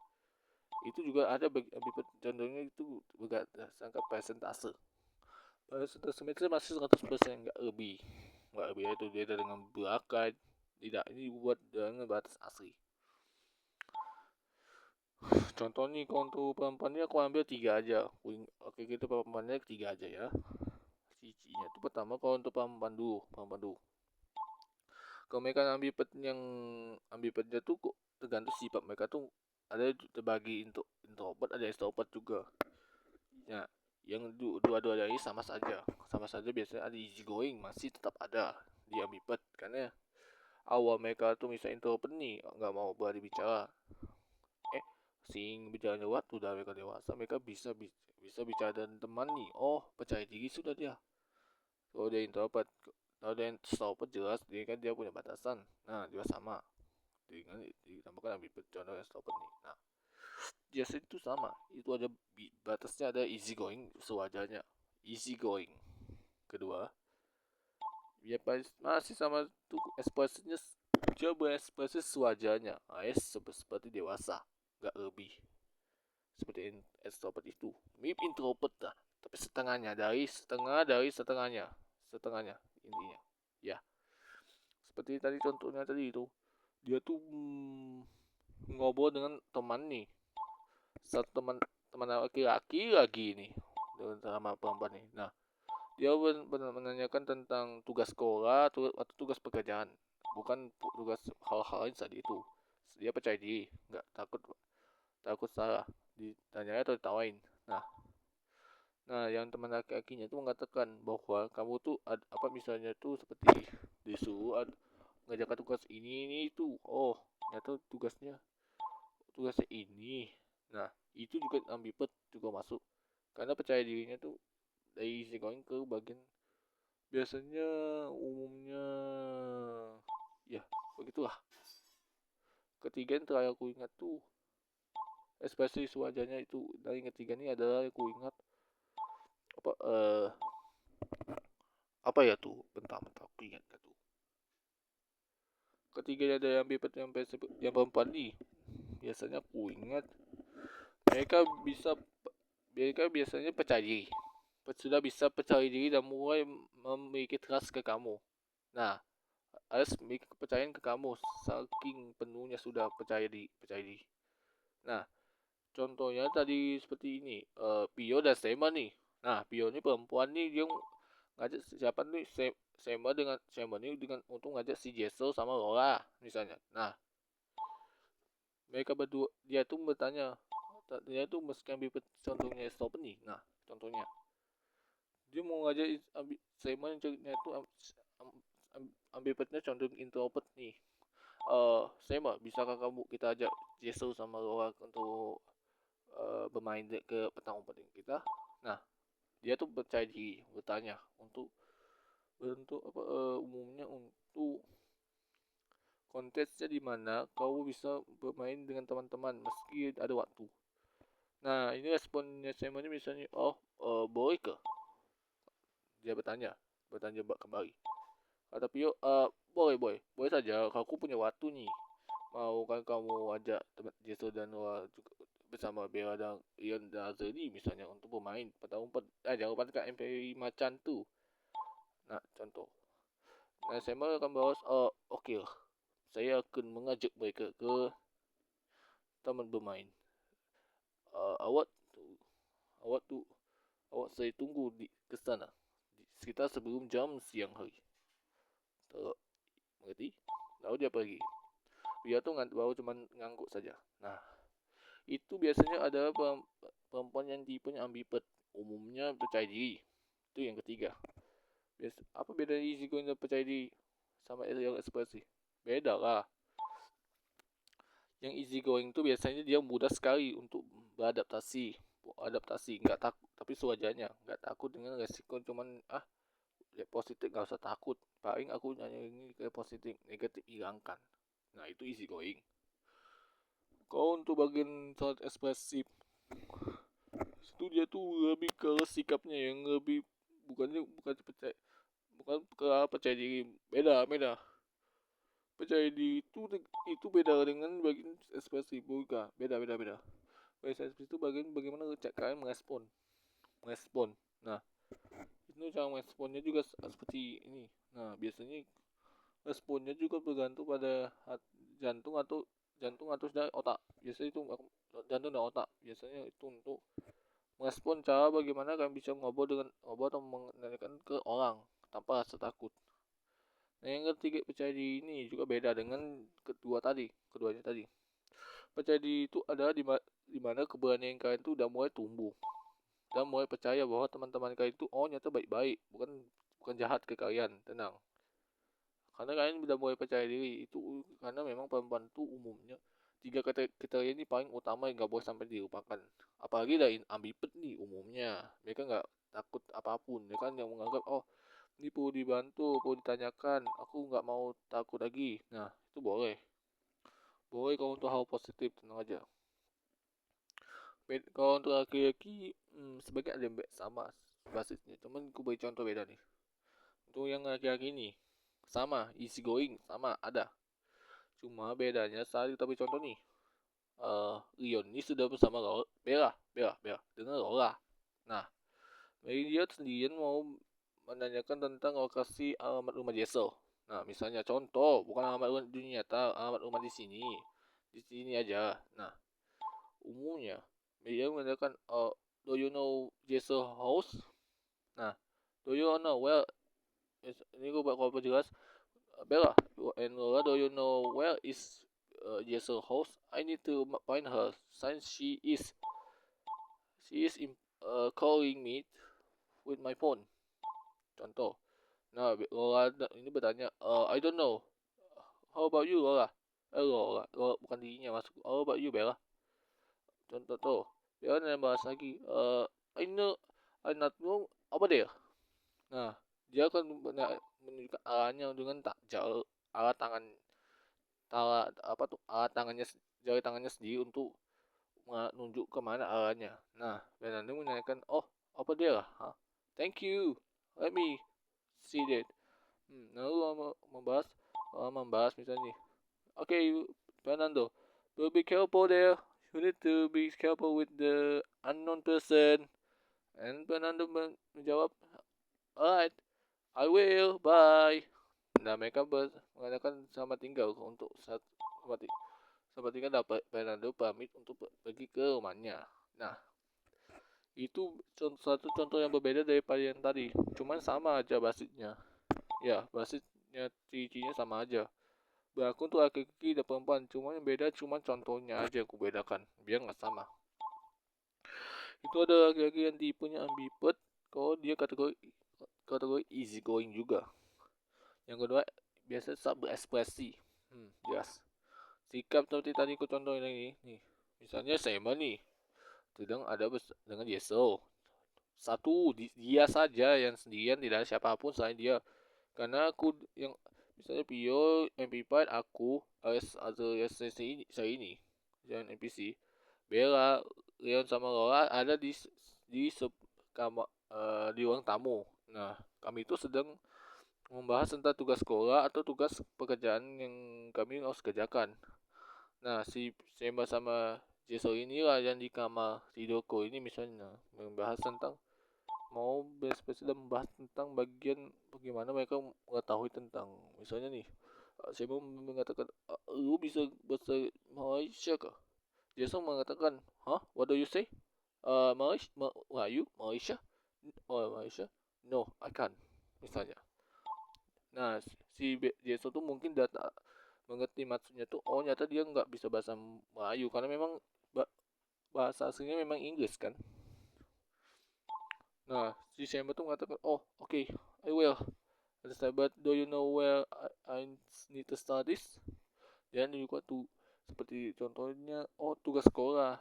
itu juga ada bagi ambivert condongnya itu berdasarkan persentase. Persentase masih 100%, nggak lebih. Nggak lebih, itu dia dengan belakang. Tidak, ini buat dengan batas asli. Contoh nih, kalau untuk perempuannya aku ambil 3 aja. Oke, gitu perempuannya 3 aja ya. Cicinya itu pertama, kalau untuk perempuan dulu. Kalau mereka ambivertnya tuh kok tergantung sifat mereka tuh, ada terbagi untuk introvert, ada extrovert juga. Ya, yang dua-dua ini sama saja biasanya ada easy going, masih tetap ada di ambivert, karena awal mereka tuh misalnya introvert nih nggak mau berani bicara, sing bicara lewat udah mereka dewasa, mereka bisa bicara dengan teman nih, oh percaya diri sudah dia. Kalau dia introvert, kalau dia extrovert jelas dia punya batasan. Nah juga sama dengan ditambahkan ambivert, contoh extrovert nih. Nah biasa itu sama, itu ada batasnya, ada easy going sewajarnya, easy going. Kedua, ya masih sama tuh ekspresinya, coba ekspresi sewajarnya, seperti dewasa, nggak lebih. Seperti extrovert itu mirip introvert lah, tapi setengahnya dari setengahnya intinya ya. Seperti tadi contohnya tadi itu, dia tuh ngobrol dengan teman nih, satu teman laki-laki lagi nih dengan sama perempuan nih. Nah dia menanyakan tentang tugas sekolah atau tugas pekerjaan, bukan tugas hal-hal lain saat itu. Dia percaya diri, nggak takut salah ditanya atau ditawain. Nah Nah, yang teman laki-lakinya itu mengatakan bahwa kamu tuh apa misalnya tuh seperti disuruh ngerjakan tugas ini itu. Oh, ternyata tugasnya ini. Nah, itu juga ambivert juga masuk. Karena percaya dirinya tuh dari easy going ke bagian biasanya umumnya ya begitulah. Ketiga yang terakhir aku ingat tuh ekspresi wajahnya itu dari ketiga ini adalah aku ingat apa apa ya tuh bentar aku ingat gak tuh ketiganya ada yang bebet yang perempuan nih biasanya aku ingat mereka bisa mereka biasanya percaya diri sudah bisa percaya diri dan mulai memiliki trust ke kamu. Nah, harus memiliki kepercayaan ke kamu saking penuhnya sudah percaya diri. Nah, contohnya tadi seperti ini, Pio dan Sema nih. Nah, Pio ini perempuan nih, dia ngajak siapa nih Sema nih dengan untuk ngajak si Jessel sama Lola misalnya. Nah, mereka berdua dia tuh bertanya, dia tuh meski ambil contohnya stop nih. Nah, contohnya dia mau ngajak Sema yang ceritanya tuh ambil petnya condong introvert nih. Sema, bisakah kamu kita ajak Jessel sama Lola untuk bermain ke petang umpet kita? Nah, dia tuh percaya diri bertanya untuk apa umumnya untuk konteksnya di mana kau bisa bermain dengan teman-teman meski ada waktu. Nah, ini responnya Simon ini misalnya, oh, boleh ke? Dia bertanya kembali. Kata Pio, boleh saja. Aku punya waktu nih. Mau kan kamu ajak teman Jason dan Noah juga bersama Bella dan Ian dan Azali misalnya untuk bermain pada umpet. Jangan lupa kan MPI Macan tuh. Nah, contoh. Nah, saya akan bahas, oke lah. Saya akan mengajak mereka ke taman bermain. Uh, awak tu, awak tu, awak saya tunggu di ke sana. Sekitar sebelum jam siang hari. Terus, mengerti? Lalu dia pergi. Dia tuh baru cuman ngangguk saja. Nah, itu biasanya ada perempuan yang tipenya ambivert. Umumnya percaya diri. Itu yang ketiga. Apa beda easy going dan percaya diri sama yang ekspresi? Beda lah. Yang easy going itu biasanya dia mudah sekali untuk beradaptasi nggak takut tapi sewajarnya nggak takut dengan resiko cuman ya positif nggak usah takut paling aku nanya ini ke positif negatif hilangkan. Nah itu easy going. Kalau untuk bagian soal ekspresif itu dia tuh lebih ke sikapnya yang lebih bukan percaya bukan ke percaya diri beda percaya diri itu beda dengan bagian ekspresi bukan beda bagian ekspresi itu bagian bagaimana kalian merespon. Nah itu cara meresponnya juga seperti ini. Nah biasanya responnya juga bergantung pada jantung atau dari otak. Biasanya itu jantung dan otak biasanya itu untuk merespon cara bagaimana kalian bisa ngobrol atau menanyakan ke orang tanpa rasa takut. Nah yang ketiga percaya diri ini juga beda dengan keduanya tadi. Percaya diri itu adalah di mana keberanian kalian itu udah mulai tumbuh dan mulai percaya bahwa teman-teman kalian itu nyata baik-baik, bukan jahat ke kalian, tenang. Karena kalian udah mulai percaya diri itu karena memang perempuan itu umumnya tiga kriteria ini paling utama yang gak boleh sampai dilupakan. Apalagi dari ambivert nih umumnya mereka nggak takut apapun, mereka yang menganggap ini perlu dibantu, perlu ditanyakan, aku nggak mau takut lagi. Nah itu boleh kalau untuk hal positif tenang aja. Kalau untuk laki-laki sebagai ada yang sama basisnya, cuman aku beri contoh beda nih. Untuk yang laki-laki ini sama easy going sama ada, cuma bedanya saat kita beri contoh nih. Leon ini sudah bersama Bella dengan Lola. Nah dia sendirian mau menanyakan tentang lokasi alamat rumah Jessel. Nah misalnya contoh bukan alamat rumah dunia nyata, alamat rumah di sini aja. Nah umumnya dia mengatakan do you know Jessel house? Nah do you know where ini gue bakal jelas. Bella and Lola, do you know where is Jessel house? I need to find her since she is calling me with my phone. Contoh. Nah, Lola ini bertanya, I don't know. How about you, Lola? Lola bukan dirinya masuk. How about you, Bella? Contoh tuh. Bella nanya bahas lagi. I know, I not know. Apa dia? Nah, dia akan menunjukkan arahnya dengan tak jauh arah tangan, alat tangannya, jari tangannya sendiri untuk menunjuk ke mana arahnya. Nah, Fernando menanyakan, oh, apa dia lah? Huh? Thank you. Let me see that. Lalu membahas misalnya nih. Okay, Fernando, will be careful there. You need to be careful with the unknown person. And Fernando menjawab, alright, I will. Bye. Nah, mereka mengatakan selamat tinggal untuk selamat tinggal dapat Fernando pamit untuk pergi ke rumahnya. Nah, itu satu contoh yang berbeda daripada yang tadi. Cuman sama aja basisnya. Ya, basisnya ciri-cirinya sama aja. Berlaku untuk laki-laki dan perempuan. Cuma yang beda cuma contohnya aja yang kubedakan. Biar nggak sama. Itu ada laki-laki yang tipenya ambivert. Kalau dia kategori easy going juga. Yang kedua, biasa saat berekspresi. Jelas. Sikap seperti tadi ku contohin ini. Nih, misalnya Simon nih sedang ada dengan Yeso. Satu, dia saja yang sendirian, tidak ada siapapun selain dia. Karena aku yang misalnya Pio, MP5, aku, as other saya ini, yang NPC, Bella, Leon sama Laura ada di ruang tamu. Nah, kami itu sedang membahas tentang tugas sekolah atau tugas pekerjaan yang kami harus kerjakan. Nah, si Semba sama Jeso inilah yang di kamar tidurku ini misalnya membahas tentang mau spesifik membahas tentang bagian bagaimana mereka mengetahui tentang misalnya nih Semba mengatakan lu bisa bahasa Malaysia kah? Jason mengatakan, what do you say? Malaysia, Malaysia? Oh, Malaysia? No, I can't. Misalnya. Nah, si Jason tuh mungkin data mengerti maksudnya tuh, oh nyata dia nggak bisa bahasa Melayu karena memang bahasa aslinya memang Inggris kan. Nah, si Shamba tuh mengatakan, oh okay, I will. But do you know where I need to start this? Dan juga tuh seperti contohnya, oh tugas sekolah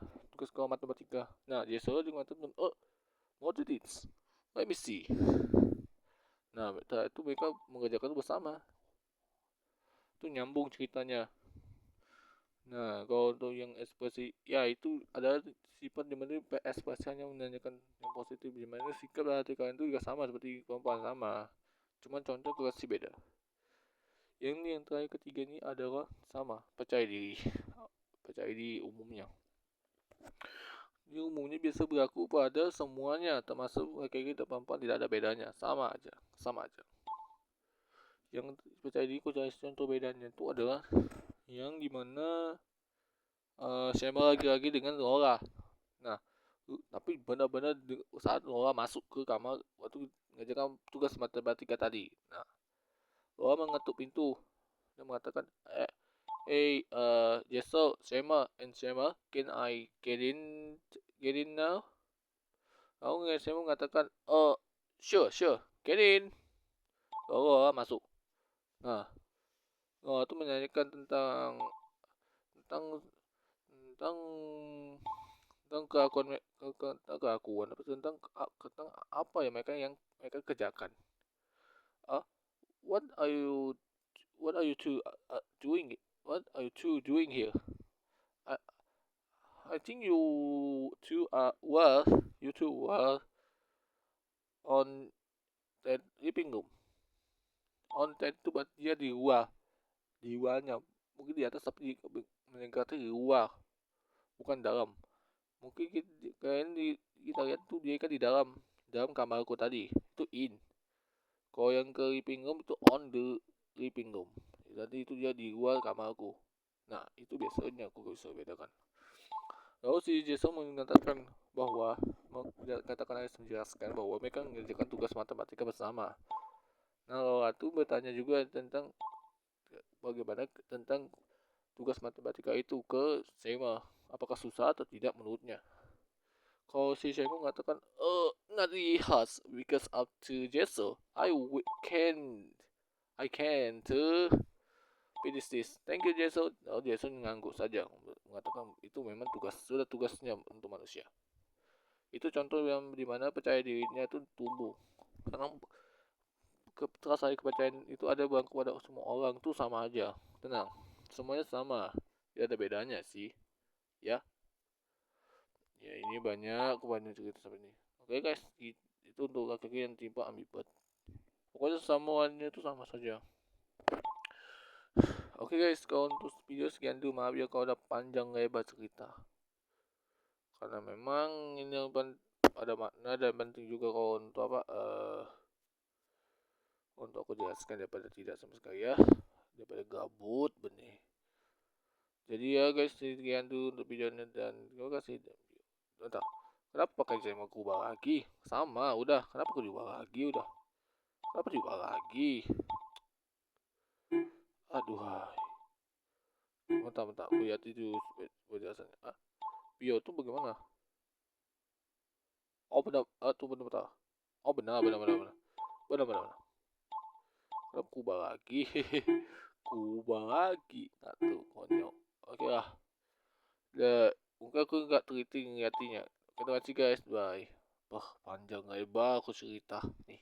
matematika. Nah, dia selalu mengatakan, oh what it is? Let me see. Nah, itu mereka mengerjakan itu bersama. Itu nyambung ceritanya. Nah, kalau untuk yang ekspresi, ya itu ada sifat dimana ekspresinya menanyakan yang positif, dimana sikap hati kalian itu juga sama seperti perempuan sama. Cuman contoh kreasi beda. Yang terakhir ketiga ini adalah sama, percaya diri. Percaya diri umumnya. Ini umumnya biasa berlaku pada semuanya, termasuk laki-laki dan perempuan, tidak ada bedanya, sama aja. Yang percaya diri contoh bedanya itu adalah yang dimana Shema lagi-lagi dengan Lola. Nah, tapi benar-benar saat Lola masuk ke kamar waktu ngerjakan tugas matematika tadi. Nah, Lola mengetuk pintu dan mengatakan, hey, Jessel, Shema, can I get in now? Lalu Shema mengatakan, sure, get in. Lalu Lola masuk. Nah, Lola itu menyanyikan tentang kelakuan tentang apa ya yang mereka kerjakan. What are you two doing? What are you two doing here? I I think you two are on that living room. On that itu berarti dia di luarnya. Mungkin di atas tapi meningkatnya di luar, bukan dalam. Mungkin kita lihat tuh dia kan di dalam kamarku tadi itu in. Kalau yang ke living room itu on the living room. Jadi itu dia di luar kamarku. Nah, itu biasanya aku bisa bedakan. Lalu si Jason mengatakan bahwa menjelaskan bahwa mereka mengerjakan tugas matematika bersama. Nah, lalu itu bertanya juga tentang bagaimana tentang tugas matematika itu ke Sema. Apakah susah atau tidak menurutnya? Kalau si Shenmue mengatakan, not really hard because up to Jeso, I can to finish this. Thank you Jeso. Oh, Jeso mengangguk saja, mengatakan itu memang sudah tugasnya untuk manusia. Itu contoh yang dimana percaya dirinya itu tumbuh. Karena rasa kepercayaan itu ada bang kepada semua orang tuh sama aja. Tenang, semuanya sama. Tidak ada bedanya sih, ya. Ya ini banyak cerita seperti ini. Oke guys, itu untuk laki-laki yang timpa ambivert. Pokoknya semuanya itu sama saja. Oke guys, kalau untuk video sekian dulu, maaf ya kalau udah panjang lebar cerita. Karena memang ini yang ada makna dan penting juga kalau untuk apa untuk aku jelaskan daripada tidak sama sekali ya, daripada gabut benih. Jadi ya guys, sekian dulu untuk videonya dan terima kasih. Entah, kenapa pakai saya mau ubah lagi? Sama, udah. Kenapa aku diubah lagi udah? Kenapa diubah lagi? Aduh, bentar, aku lihat itu penjelasannya. Bio tuh bagaimana? Oh benar, tuh benar. Oh benar. Kenapa kubah lagi? Kubah lagi. Nah tuh, konyol. Oke lah. Mungkin aku nggak teliti ngeliatinya. Oke, terima kasih guys, bye. Wah, panjang lebar aku cerita nih.